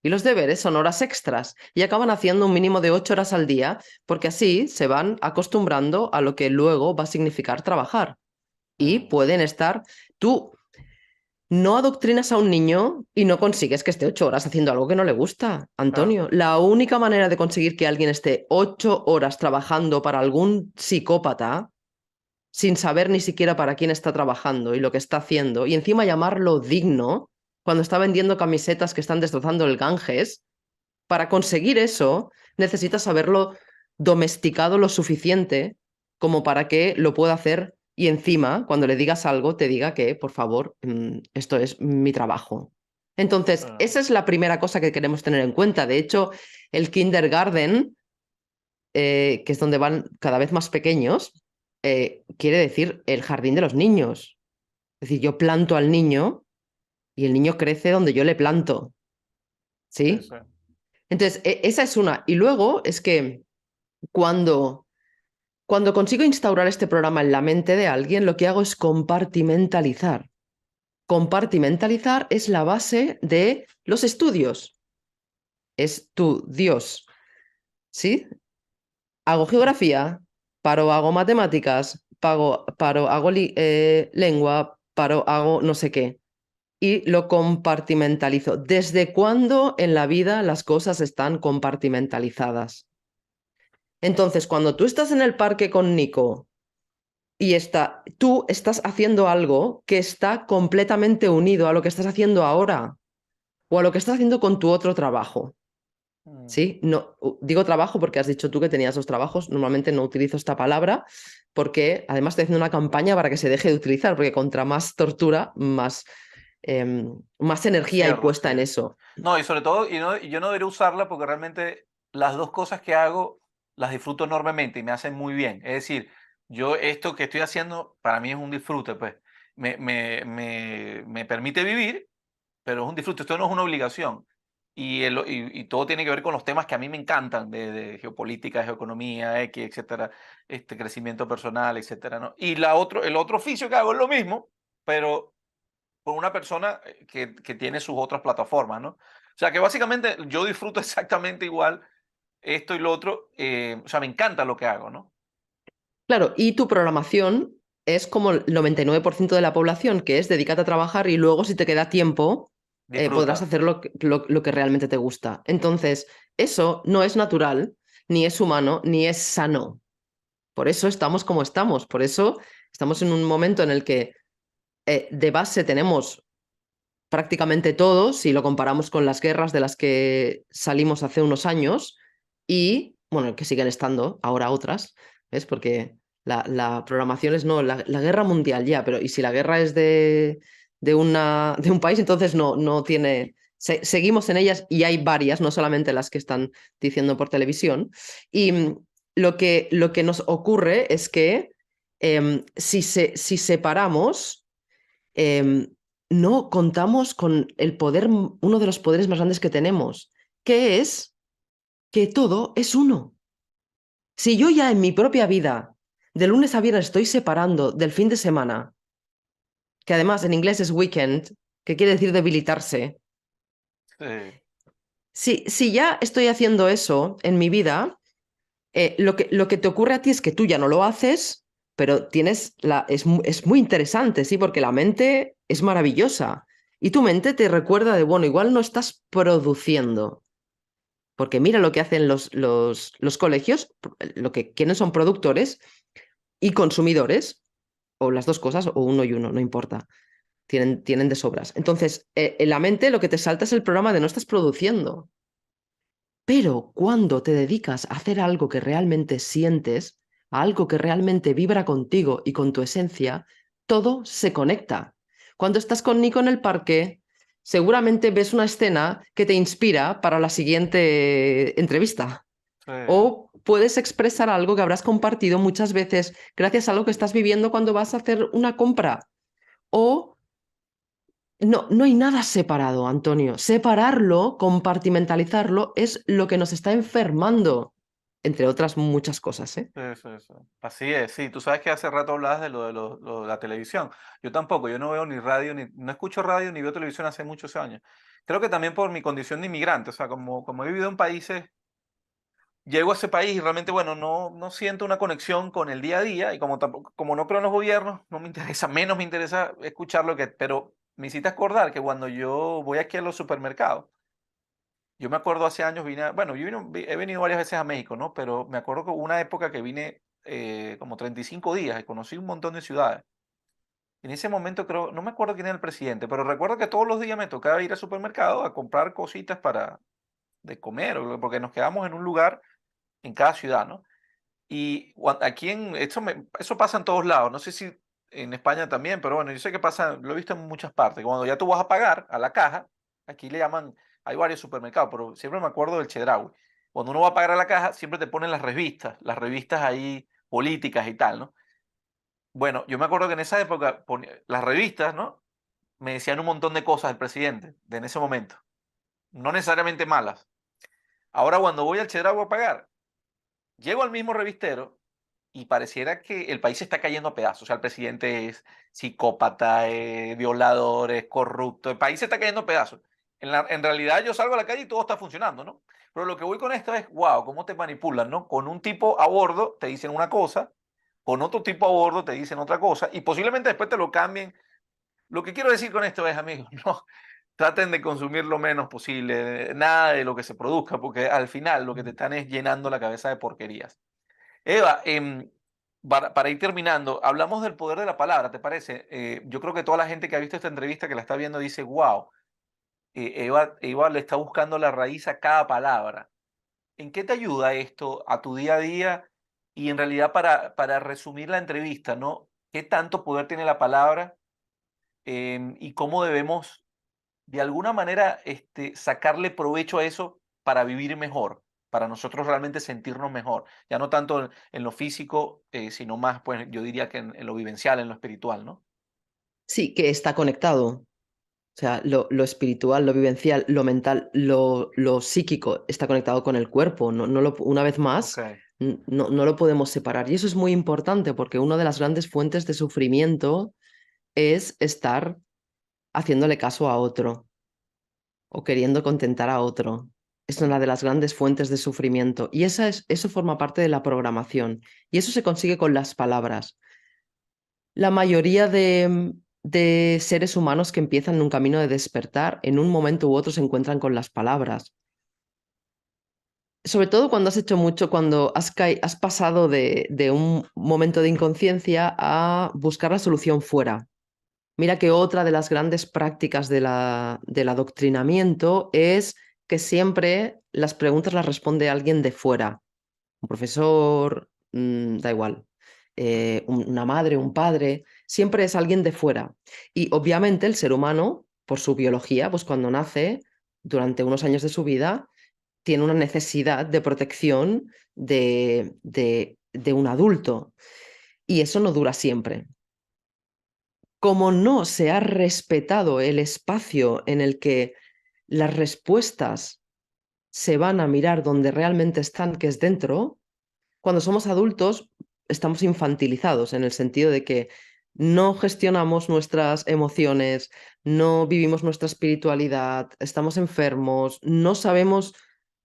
Y los deberes son horas extras y acaban haciendo un mínimo de 8 horas al día, porque así se van acostumbrando a lo que luego va a significar trabajar. Y Mm, pueden estar, tú no adoctrinas a un niño y no consigues que esté 8 horas haciendo algo que no le gusta, claro. Antonio. La única manera de conseguir que alguien esté 8 horas trabajando para algún psicópata sin saber ni siquiera para quién está trabajando y lo que está haciendo, y encima llamarlo digno, cuando está vendiendo camisetas que están destrozando el Ganges, para conseguir eso necesitas haberlo domesticado lo suficiente como para que lo pueda hacer y encima, cuando le digas algo, te diga que, por favor, esto es mi trabajo. Entonces, Ah, esa es la primera cosa que queremos tener en cuenta. De hecho, el kindergarten que es donde van cada vez más pequeños, quiere decir el jardín de los niños. Es decir, yo planto al niño y el niño crece donde yo le planto, sí, ¿sí? sí. Entonces, esa es una. Y luego es que cuando, cuando consigo instaurar este programa en la mente de alguien, lo que hago es compartimentalizar. Compartimentalizar es la base de los estudios. Es tu Dios, ¿sí? Hago geografía, paro, hago matemáticas, paro, hago lengua, paro, hago no sé qué. Y lo compartimentalizo. ¿Desde cuándo en la vida las cosas están compartimentalizadas? Entonces, cuando tú estás en el parque con Nico y tú estás haciendo algo que está completamente unido a lo que estás haciendo ahora o a lo que estás haciendo con tu otro trabajo. Mm, ¿sí? No, digo trabajo porque has dicho tú que tenías dos trabajos. Normalmente no utilizo esta palabra porque además estoy haciendo una campaña para que se deje de utilizar, porque contra más tortura, más energía hay cierro, puesta sí. en eso. No, y sobre todo, y yo no debería usarla porque realmente las dos cosas que hago las disfruto enormemente y me hacen muy bien. Es decir, yo esto que estoy haciendo para mí es un disfrute, pues. Me permite vivir, pero es un disfrute, esto no es una obligación. Y todo tiene que ver con los temas que a mí me encantan, de geopolítica, geoeconomía, X, etcétera, crecimiento personal, etcétera, ¿no? Y el otro oficio que hago es lo mismo, pero con una persona que tiene sus otras plataformas, ¿no? O sea que básicamente yo disfruto exactamente igual esto y lo otro, o sea, me encanta lo que hago, ¿no? Claro, y tu programación es como el 99% de la población, que es dedícate a trabajar y luego si te queda tiempo, podrás Disfruta. hacer lo que realmente te gusta. Entonces, eso no es natural, ni es humano, ni es sano. Por eso estamos como estamos, por eso estamos en un momento en el que de base tenemos prácticamente todo, si lo comparamos con las guerras de las que salimos hace unos años, y bueno, que siguen estando ahora otras, ¿ves? Porque la programación es no, la guerra mundial ya, pero ¿y si la guerra es de un país, entonces no tiene... seguimos en ellas y hay varias, no solamente las que están diciendo por televisión. Y lo que nos ocurre es que si separamos no contamos con el poder, uno de los poderes más grandes que tenemos, que es que todo es uno. Si yo ya en mi propia vida, de lunes a viernes, estoy separando del fin de semana, que además en inglés es weekend, que quiere decir debilitarse, Sí, si ya estoy haciendo eso en mi vida, lo que te ocurre a ti es que tú ya no lo haces, pero es muy interesante, ¿sí? Porque la mente es maravillosa. Y tu mente te recuerda de, bueno, igual no estás produciendo. Porque mira lo que hacen los colegios, quiénes son productores y consumidores, o las dos cosas, o uno y uno, no importa. Tienen de sobras. Entonces, en la mente lo que te salta es el programa de no estás produciendo. Pero cuando te dedicas a hacer algo que realmente sientes, a algo que realmente vibra contigo y con tu esencia, todo se conecta. Cuando estás con Nico en el parque, seguramente ves una escena que te inspira para la siguiente entrevista. sí, O puedes expresar algo que habrás compartido muchas veces gracias a lo que estás viviendo cuando vas a hacer una compra. O no hay nada separado, Antonio. Separarlo, compartimentalizarlo, es lo que nos está enfermando, entre otras muchas cosas, ¿eh? sí, sí, sí. Así es, sí. Tú sabes que hace rato hablabas de lo de la televisión. Yo tampoco, yo no veo ni radio, no escucho radio ni veo televisión hace muchos años. Creo que también por mi condición de inmigrante, o sea, como he vivido en países, llego a ese país y realmente, bueno, no siento una conexión con el día a día y como tampoco, como no creo en los gobiernos, no me interesa, menos me interesa escuchar lo que, pero me hiciste acordar que cuando yo voy aquí a los supermercados, yo me acuerdo hace años bueno, he venido varias veces a México, ¿no? Pero me acuerdo que hubo una época que vine como 35 días y conocí un montón de ciudades. En ese momento creo, no me acuerdo quién era el presidente, pero recuerdo que todos los días me tocaba ir al supermercado a comprar cositas para de comer, porque nos quedamos en un lugar en cada ciudad, ¿no? Y aquí eso pasa en todos lados, no sé si en España también, pero bueno, yo sé que pasa, lo he visto en muchas partes. Cuando ya tú vas a pagar a la caja, aquí le llaman, hay varios supermercados, pero siempre me acuerdo del Chedraui. Cuando uno va a pagar a la caja, siempre te ponen las revistas ahí políticas y tal, ¿no? Bueno, yo me acuerdo que en esa época las revistas, ¿no? Me decían un montón de cosas del presidente de en ese momento, no necesariamente malas. Ahora cuando voy al Chedraui a pagar, llego al mismo revistero y pareciera que el país se está cayendo a pedazos. O sea, el presidente es psicópata, violador, es corrupto. El país se está cayendo a pedazos. En realidad yo salgo a la calle y todo está funcionando, ¿no? Pero lo que voy con esto es, wow, cómo te manipulan, ¿no? Con un tipo a bordo te dicen una cosa, con otro tipo a bordo te dicen otra cosa y posiblemente después te lo cambien. Lo que quiero decir con esto es, amigos, no traten de consumir lo menos posible, nada de lo que se produzca, porque al final lo que te están es llenando la cabeza de porquerías. Eva, para ir terminando, hablamos del poder de la palabra, ¿te parece? Yo creo que toda la gente que ha visto esta entrevista, que la está viendo, dice, wow, Eva le está buscando la raíz a cada palabra. ¿En qué te ayuda esto a tu día a día? Y en realidad para resumir la entrevista, ¿no? ¿Qué tanto poder tiene la palabra y cómo debemos de alguna manera sacarle provecho a eso para vivir mejor, para nosotros realmente sentirnos mejor? Ya no tanto en lo físico, sino más, pues yo diría que en lo vivencial, en lo espiritual, ¿no? Sí, que está conectado. O sea, lo espiritual, lo vivencial, lo mental, lo psíquico está conectado con el cuerpo. Una vez Ok. más, no lo podemos separar. Y eso es muy importante porque una de las grandes fuentes de sufrimiento es estar haciéndole caso a otro o queriendo contentar a otro. Es una de las grandes fuentes de sufrimiento. Y eso forma parte de la programación. Y eso se consigue con las palabras. La mayoría de seres humanos que empiezan en un camino de despertar, en un momento u otro se encuentran con las palabras. Sobre todo cuando has hecho mucho, cuando has pasado de un momento de inconsciencia a buscar la solución fuera. Mira que otra de las grandes prácticas del adoctrinamiento es que siempre las preguntas las responde alguien de fuera. Un profesor, da igual, una madre, un padre, siempre es alguien de fuera. Y obviamente el ser humano, por su biología, pues cuando nace, durante unos años de su vida, tiene una necesidad de protección de un adulto. Y eso no dura siempre. Como no se ha respetado el espacio en el que las respuestas se van a mirar donde realmente están, que es dentro, cuando somos adultos estamos infantilizados en el sentido de que no gestionamos nuestras emociones, no vivimos nuestra espiritualidad, estamos enfermos, no sabemos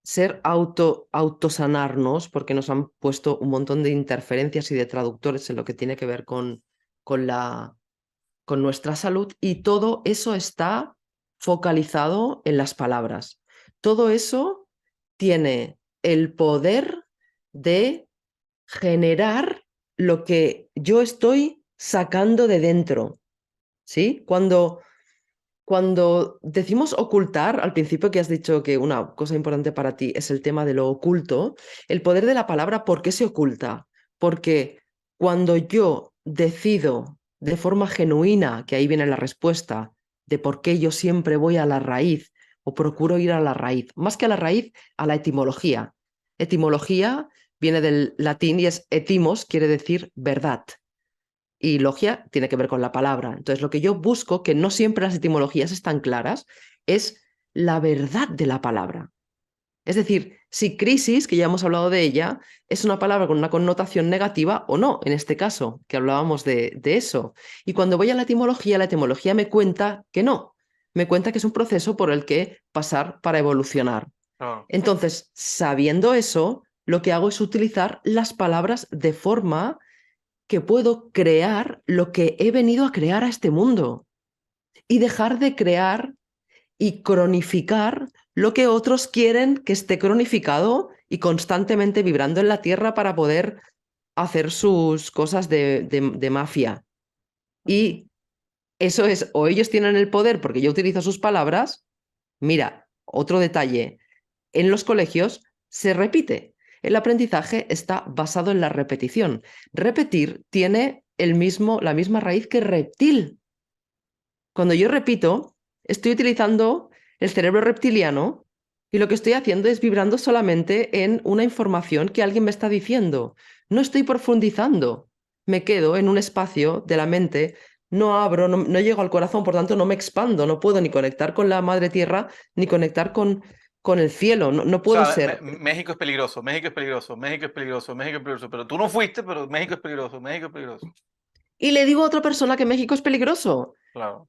ser autosanarnos porque nos han puesto un montón de interferencias y de traductores en lo que tiene que ver con con nuestra salud, y todo eso está focalizado en las palabras. Todo eso tiene el poder de generar lo que yo estoy sacando de dentro, ¿sí? Cuando decimos ocultar, al principio que has dicho que una cosa importante para ti es el tema de lo oculto, el poder de la palabra, ¿por qué se oculta? Porque cuando yo decido de forma genuina, que ahí viene la respuesta, de por qué yo siempre voy a la raíz o procuro ir a la raíz, más que a la raíz, a la etimología. Etimología viene del latín y es etimos, quiere decir verdad. Y logia tiene que ver con la palabra. Entonces, lo que yo busco, que no siempre las etimologías están claras, es la verdad de la palabra. Es decir, si crisis, que ya hemos hablado de ella, es una palabra con una connotación negativa o no, en este caso, que hablábamos de eso. Y cuando voy a la etimología me cuenta que no, me cuenta que es un proceso por el que pasar para evolucionar. Claro. Entonces, sabiendo eso, lo que hago es utilizar las palabras de forma que puedo crear lo que he venido a crear a este mundo y dejar de crear y cronificar lo que otros quieren que esté cronificado y constantemente vibrando en la tierra para poder hacer sus cosas de mafia. Y eso es, o ellos tienen el poder porque yo utilizo sus palabras. Mira, otro detalle, en los colegios se repite. El aprendizaje está basado en la repetición. Repetir tiene la misma raíz que reptil. Cuando yo repito, estoy utilizando el cerebro reptiliano y lo que estoy haciendo es vibrando solamente en una información que alguien me está diciendo. No estoy profundizando. Me quedo en un espacio de la mente, no abro, no llego al corazón, por tanto no me expando, no puedo ni conectar con la madre tierra ni conectar con el cielo, no O puedo sea, ser. México es peligroso, México es peligroso, México es peligroso, México es peligroso, pero tú no fuiste, pero México es peligroso, México es peligroso. Y le digo a otra persona que México es peligroso. Claro.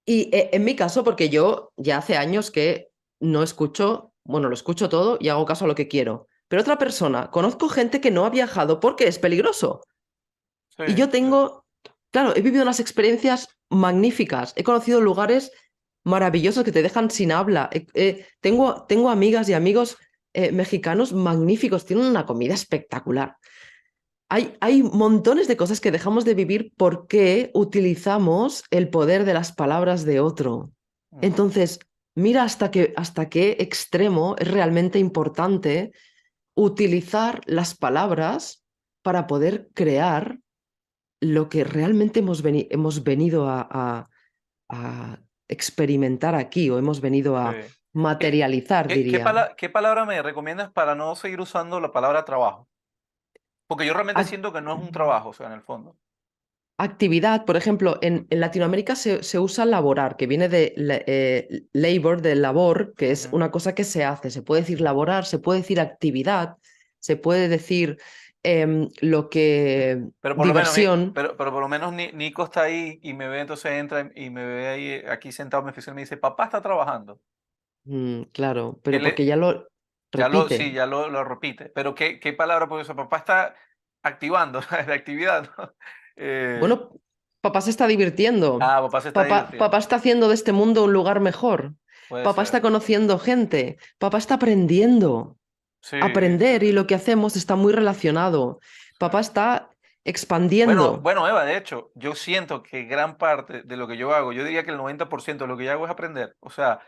Y en mi caso, porque yo ya hace años que no escucho, bueno, lo escucho todo y hago caso a lo que quiero. Pero otra persona, conozco gente que no ha viajado porque es peligroso. Sí, Y yo sí. tengo, claro, he vivido unas experiencias magníficas. He conocido lugares maravillosos que te dejan sin habla. Tengo amigas y amigos mexicanos magníficos, tienen una comida espectacular. Hay montones de cosas que dejamos de vivir porque utilizamos el poder de las palabras de otro. Ujú. Entonces, mira hasta qué extremo es realmente importante. utilizar las palabras para poder crear lo que realmente hemos venido a experimentar aquí o hemos venido a Sí. ¿Qué, materializar, diría. qué palabra me recomiendas para no seguir usando la palabra trabajo? Porque yo realmente Ac- siento que no es un trabajo, o sea, en el fondo. Actividad, por ejemplo, en Latinoamérica se usa laborar, que viene de labor, de labor, que es Ujú. una cosa que se hace. Se puede decir laborar, se puede decir actividad, se puede decir lo que Pero por lo menos, diversión. pero por lo menos Nico está ahí y me ve, entonces entra y me ve ahí aquí sentado en mi oficina y me dice, papá está trabajando. Claro, ¿Qué pero porque le, ya lo sí, repite. ya lo repite. Pero qué palabra puede usar? Papá está activando la actividad, ¿no? Eh, Bueno, papá se está divirtiendo. papá se está Papá divirtiendo. está haciendo de este mundo un lugar mejor. Puede Papá está ser. conociendo gente. Papá está aprendiendo. Sí, sí, Aprender y lo que hacemos está muy relacionado. sí. Papá está Bueno, expandiendo. bueno, Eva, de hecho, yo siento que gran parte de lo que yo hago, yo diría que el 90% de lo que yo hago es aprender. O sea,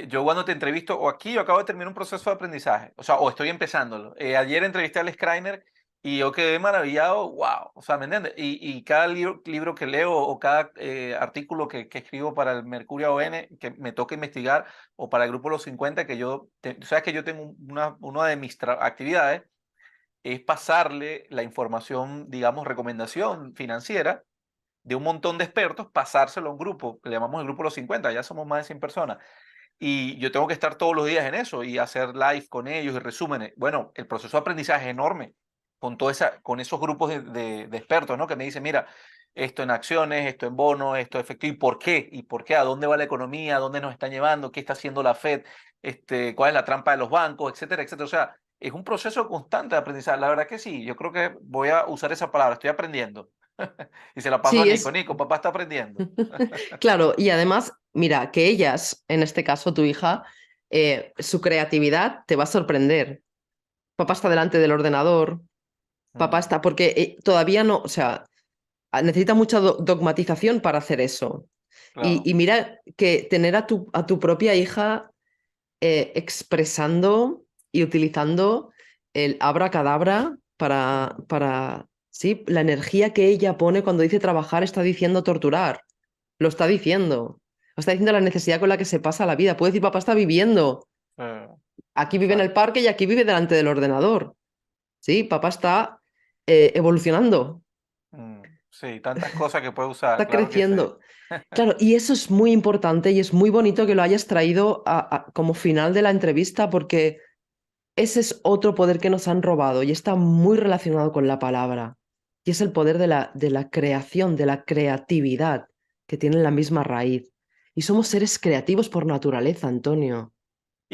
yo cuando te entrevisto, o aquí yo acabo de terminar un proceso de aprendizaje, o sea, o estoy empezándolo. Ayer entrevisté a Alex Kreiner y yo quedé maravillado, wow, o sea, ¿me entiendes? Y cada libro que leo o cada artículo que escribo para el Mercurio ON, que me toca investigar, o para el Grupo Los 50, que sabes que yo tengo una de mis actividades es pasarle la información, digamos, recomendación financiera de un montón de expertos, pasárselo a un grupo, le llamamos el grupo Los 50, ya somos más de 100 personas. Y yo tengo que estar todos los días en eso y hacer live con ellos y resúmenes. Bueno, el proceso de aprendizaje es enorme con esos grupos de expertos, ¿no? Que me dicen, mira, esto en acciones, esto en bonos, esto en efectivo, ¿y por qué? ¿Y por qué? ¿A dónde va la economía? ¿A dónde nos están llevando? ¿Qué está haciendo la Fed? ¿Cuál es la trampa de los bancos? Etcétera, etcétera. O sea, es un proceso constante de aprendizaje. La verdad que sí, yo creo que voy a usar esa palabra, estoy aprendiendo. Y se la paso a Sí, Nico. es Nico, papá está aprendiendo. claro. Y además, mira, que ellas, en este caso tu hija, su creatividad te va a sorprender. Papá está delante del ordenador, papá Mm, está, porque todavía no, o sea, necesita mucha dogmatización para hacer eso. claro. Y mira que tener a tu propia hija expresando y utilizando el abracadabra para, sí, la energía que ella pone cuando dice trabajar está diciendo torturar, lo está diciendo. Está diciendo la necesidad con la que se pasa la vida. Puede decir, papá está viviendo. Eh, Aquí vive en el exacto. parque y aquí vive delante del ordenador. Sí, papá está evolucionando, Sí, tantas cosas que puede usar, está claro que sí. creciendo. Claro, y eso es muy importante y es muy bonito que lo hayas traído como final de la entrevista porque ese es otro poder que nos han robado y está muy relacionado con la palabra. Y es el poder de la creación, de la creatividad, que tienen la misma raíz. Y somos seres creativos por naturaleza, Antonio.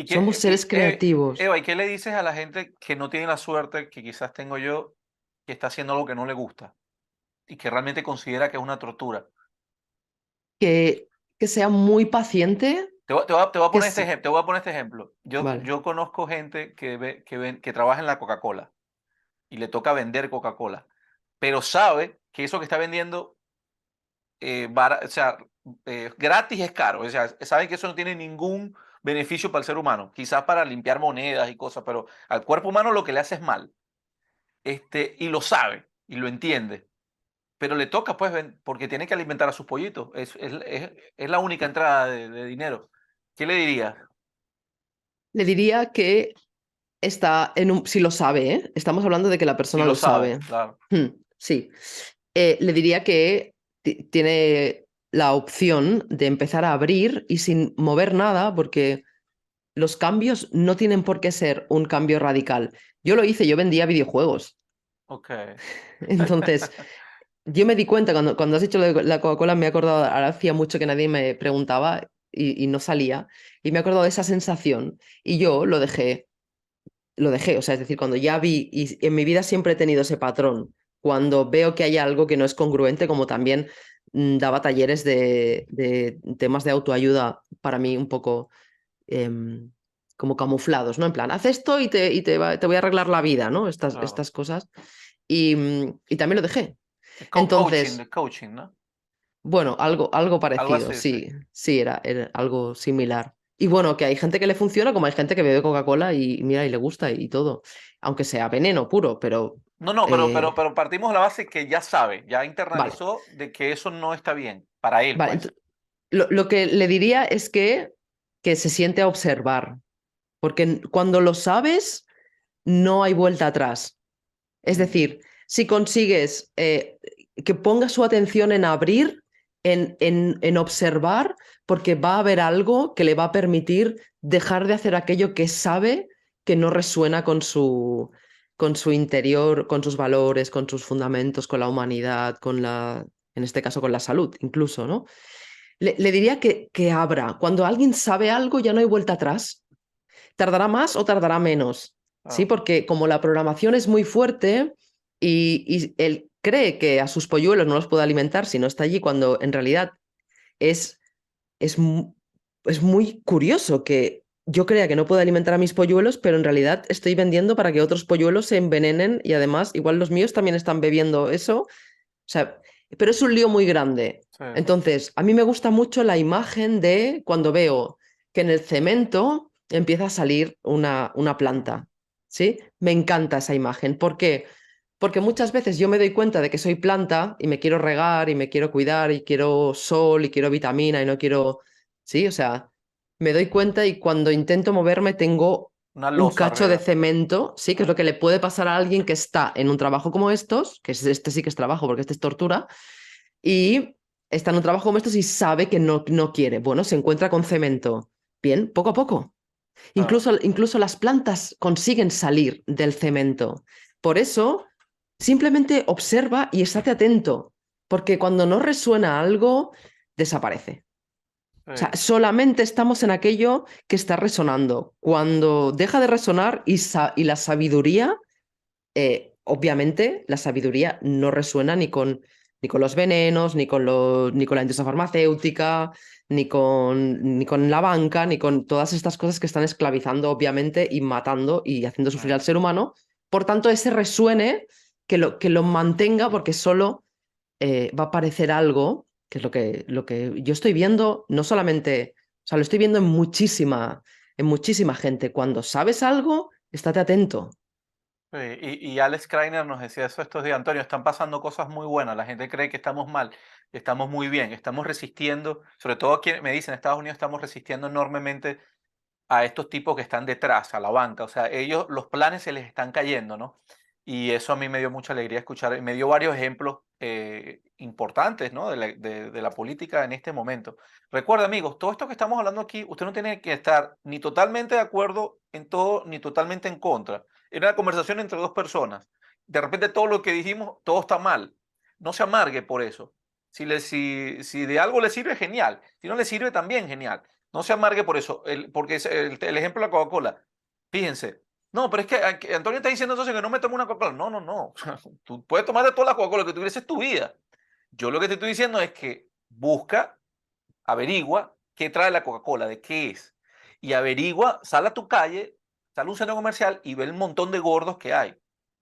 Somos seres creativos. Eva, ¿y qué le dices a la gente que no tiene la suerte que quizás tengo yo, que está haciendo algo que no le gusta y que realmente considera que es una tortura? Que sea muy paciente, Te voy a que poner es... te voy a poner este ejemplo. Vale. Yo conozco gente que trabaja en la Coca-Cola y le toca vender Coca-Cola, pero sabe que eso que está vendiendo o sea, gratis es caro. O sea, saben que eso no tiene ningún beneficio para el ser humano. Quizás para limpiar monedas y cosas, pero al cuerpo humano lo que le hace es mal. Y lo sabe y lo entiende. Pero le toca, pues, porque tiene que alimentar a sus pollitos. Es la única entrada de dinero. ¿Qué le dirías? Le diría que está en un... Si lo sabe, ¿eh? Estamos hablando de que la Si persona lo lo sabe, sabe. claro. Sí. Le diría que tiene la opción de empezar a abrir y sin mover nada, porque los cambios no tienen por qué ser un cambio radical. Yo lo hice, yo vendía videojuegos. Ok. Entonces, yo me di cuenta, cuando has dicho lo de la Coca-Cola, me he acordado, ahora hacía mucho que nadie me preguntaba y no salía, y me he acordado de esa sensación. Y yo lo dejé, o sea, es decir, cuando ya vi, y en mi vida siempre he tenido ese patrón, cuando veo que hay algo que no es congruente, como también daba talleres de temas de autoayuda para mí un poco em, como camuflados, ¿no? En plan, haz esto te voy a arreglar la vida, ¿no? Claro. Estas cosas. Y también lo dejé. Es coaching, Entonces, de coaching, ¿no? bueno, algo Algo parecido, así, sí. sí, sí, era algo similar. Y bueno, que hay gente que le funciona, como hay gente que bebe Coca-Cola y mira, y le gusta y todo. aunque sea veneno puro, pero No, no, pero partimos de la base que ya sabe, ya vale, internalizó de que eso no está bien para él, vale. pues. Lo que le diría es que se siente a observar, porque cuando lo sabes, no hay vuelta atrás. Es Mm, decir, si consigues que ponga su atención en abrir, en observar, porque va a haber algo que le va a permitir dejar de hacer aquello que sabe que no resuena con su interior, con sus valores, con sus fundamentos, con la humanidad, en este caso con la salud, incluso, ¿no? Le diría que abra. Cuando alguien sabe algo, ya no hay vuelta atrás. ¿Tardará más o tardará menos? Sí, claro, porque como la programación es muy fuerte y él cree que a sus polluelos no los puede alimentar si no está allí, cuando en realidad es, es, es muy curioso que yo crea que no puedo alimentar a mis polluelos, pero en realidad estoy vendiendo para que otros polluelos se envenenen y además igual los míos también están bebiendo eso. O sea, pero es un lío muy grande. sí, Entonces, a mí me gusta mucho la imagen de cuando veo que en el cemento empieza a salir una planta, ¿sí? Me encanta esa imagen. ¿Por qué? Porque muchas veces yo me doy cuenta de que soy planta y me quiero regar y me quiero cuidar y quiero sol y quiero vitamina y no quiero, ¿sí? O sea, me doy cuenta y cuando intento moverme tengo una un losa cacho de arriba. cemento, sí, que es lo Ah, que le puede pasar a alguien que está en un trabajo como estos, que este sí que es trabajo porque este es tortura, y está en un trabajo como estos y sabe que no quiere. Bueno, se encuentra con cemento. Bien, poco a poco. claro, Incluso las plantas consiguen salir del cemento. Por eso, simplemente observa y estate atento, porque cuando no resuena algo, desaparece. O sea, sí, solamente estamos en aquello que está resonando. Cuando deja de resonar y la sabiduría, obviamente, la sabiduría no resuena ni con los venenos, ni con la industria farmacéutica, ni con la banca, ni con todas estas cosas que están esclavizando, obviamente, y matando y haciendo sufrir al mm, ser humano. Por tanto, ese resuene que lo mantenga, porque solo va a aparecer algo, que es lo que yo estoy viendo, no solamente, o sea, lo estoy viendo en muchísima gente. Cuando sabes algo, estate atento. sí. Y Alex Kreiner nos decía eso estos días, Antonio, están pasando cosas muy buenas, la gente cree que estamos mal, estamos muy bien, estamos resistiendo, sobre todo aquí me dicen, en Estados Unidos estamos resistiendo enormemente a estos tipos que están detrás, a la banca. O sea, ellos, los planes se les están cayendo, ¿no? Y eso a mí me dio mucha alegría escuchar. Y me dio varios ejemplos importantes, ¿no? De la política en este momento. Recuerda, amigos, todo esto que estamos hablando aquí, usted no tiene que estar ni totalmente de acuerdo en todo, ni totalmente en contra. Era una conversación entre dos personas. De repente todo lo que dijimos, todo está mal. No se amargue por eso. Si de algo le sirve, genial. Si no le sirve, también genial. No se amargue por eso, porque es el ejemplo de la Coca-Cola. Fíjense. No, pero es que Antonio está diciendo entonces que no me tomo una Coca-Cola. No, no, no. Tú puedes tomar de todas las Coca-Cola que tuvieses tu vida. Yo lo que te estoy diciendo es que busca, averigua qué trae la Coca-Cola, de qué es. Y averigua, sal a tu calle, sal a un centro comercial y ve el montón de gordos que hay.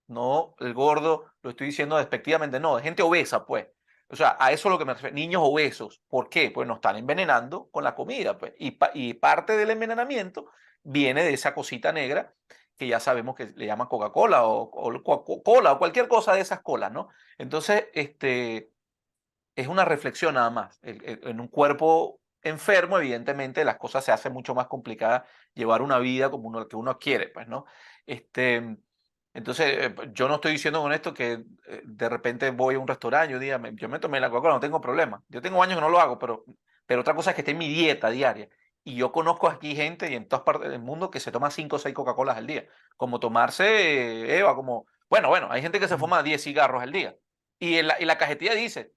No, el gordo, lo estoy diciendo despectivamente, no, de gente obesa, pues. O sea, a eso es lo que me refiero, niños obesos. ¿Por qué? Pues nos están envenenando con la comida, pues. Y parte del envenenamiento viene de esa cosita negra que ya sabemos que le llaman Coca-Cola o cola o cualquier cosa de esas colas, ¿no? Entonces, es una reflexión nada más. En un cuerpo enfermo, evidentemente, las cosas se hacen mucho más complicadas llevar una vida como uno, que uno quiere, pues, ¿no? Este, entonces, yo no estoy diciendo con esto que de repente voy a un restaurante, yo me tomé la Coca-Cola, no tengo problema. Yo tengo años que no lo hago, pero otra cosa es que esté en mi dieta diaria. Y yo conozco aquí gente y en todas partes del mundo que se toma 5 o 6 Coca-Colas al día. Como tomarse, Eva, como, bueno, hay gente que se fuma 10 cigarros al día. Y la cajetilla dice,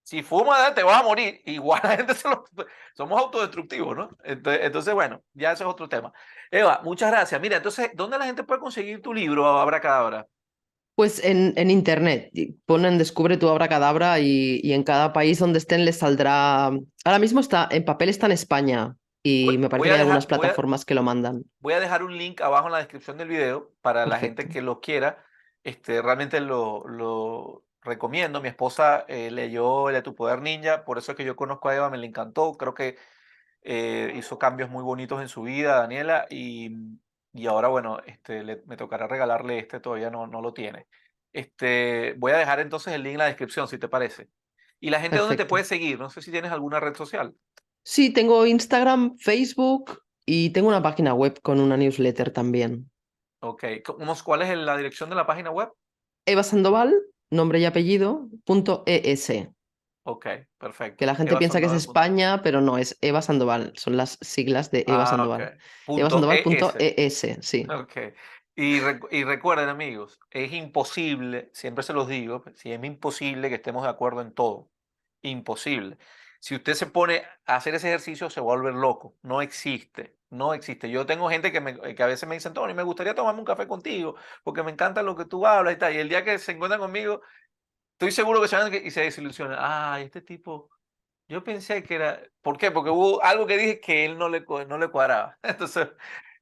si fumas, te vas a morir. Igual la gente somos autodestructivos, ¿no? Entonces, bueno, ya ese es otro tema. Eva, muchas gracias. Mira, entonces, ¿dónde la gente puede conseguir tu libro, Abracadabra? Pues en internet, ponen Descubre tu abracadabra y en cada país donde estén les saldrá. Ahora mismo está, en papel está en España y me parece que hay algunas plataformas que lo mandan. Voy a dejar un link abajo en la descripción del video para la gente Perfecto. que lo quiera. Realmente lo recomiendo. Mi esposa leyó El de tu poder ninja, por eso es que yo conozco a Eva, me le encantó. Creo que hizo cambios muy bonitos en su vida, Daniela, y y ahora, bueno, me tocará regalarle todavía no lo tiene. Voy a dejar entonces el link en la descripción, si te parece. ¿Y la gente dónde te Perfecto. puede seguir? No sé si tienes alguna red social. Sí, tengo Instagram, Facebook y tengo una página web con una newsletter también. Ok, ¿cuál es la dirección de la página web? Eva Sandoval, nombre y apellido, .es. Ok, Que perfecto. la gente piensa que es evasandoval.com. España, pero no, es Eva Sandoval. Son las siglas de Eva Ah, ok. Sandoval. Punto ES. Evasandoval.es, sí. Ok. Y recuerden, amigos, es imposible, siempre se los digo, si es imposible que estemos de acuerdo en todo. Imposible. Si usted se pone a hacer ese ejercicio, se va a volver loco. No existe, no existe. Yo tengo gente que a veces me dicen, Tony, me gustaría tomarme un café contigo, porque me encanta lo que tú hablas y tal. Y el día que se encuentran conmigo, estoy seguro que se van y se desilusionan. Ay, este tipo, yo pensé que era. ¿Por qué? Porque hubo algo que dije que él no le cuadraba. Entonces,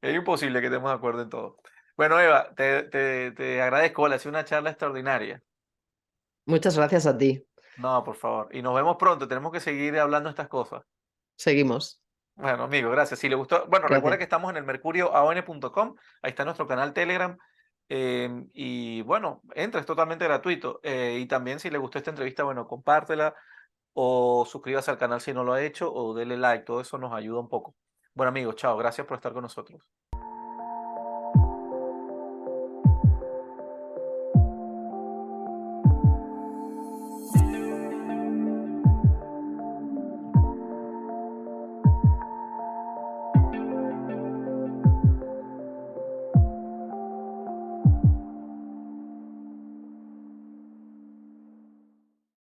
es imposible que estemos de acuerdo en todo. Bueno, Eva, te agradezco. Le ha sido una charla extraordinaria. Muchas gracias a ti. No, por favor. Y nos vemos pronto. Tenemos que seguir hablando de estas cosas. Seguimos. Bueno, amigo, gracias. Si le gustó, bueno, recuerda que Gracias. estamos en el mercurioaon.com. Ahí está nuestro canal Telegram. Y bueno, entra, es totalmente gratuito. Y también si le gustó esta entrevista, bueno, compártela o suscríbase al canal si no lo ha hecho o dele like. Todo eso nos ayuda un poco. Bueno, amigos, chao. Gracias por estar con nosotros.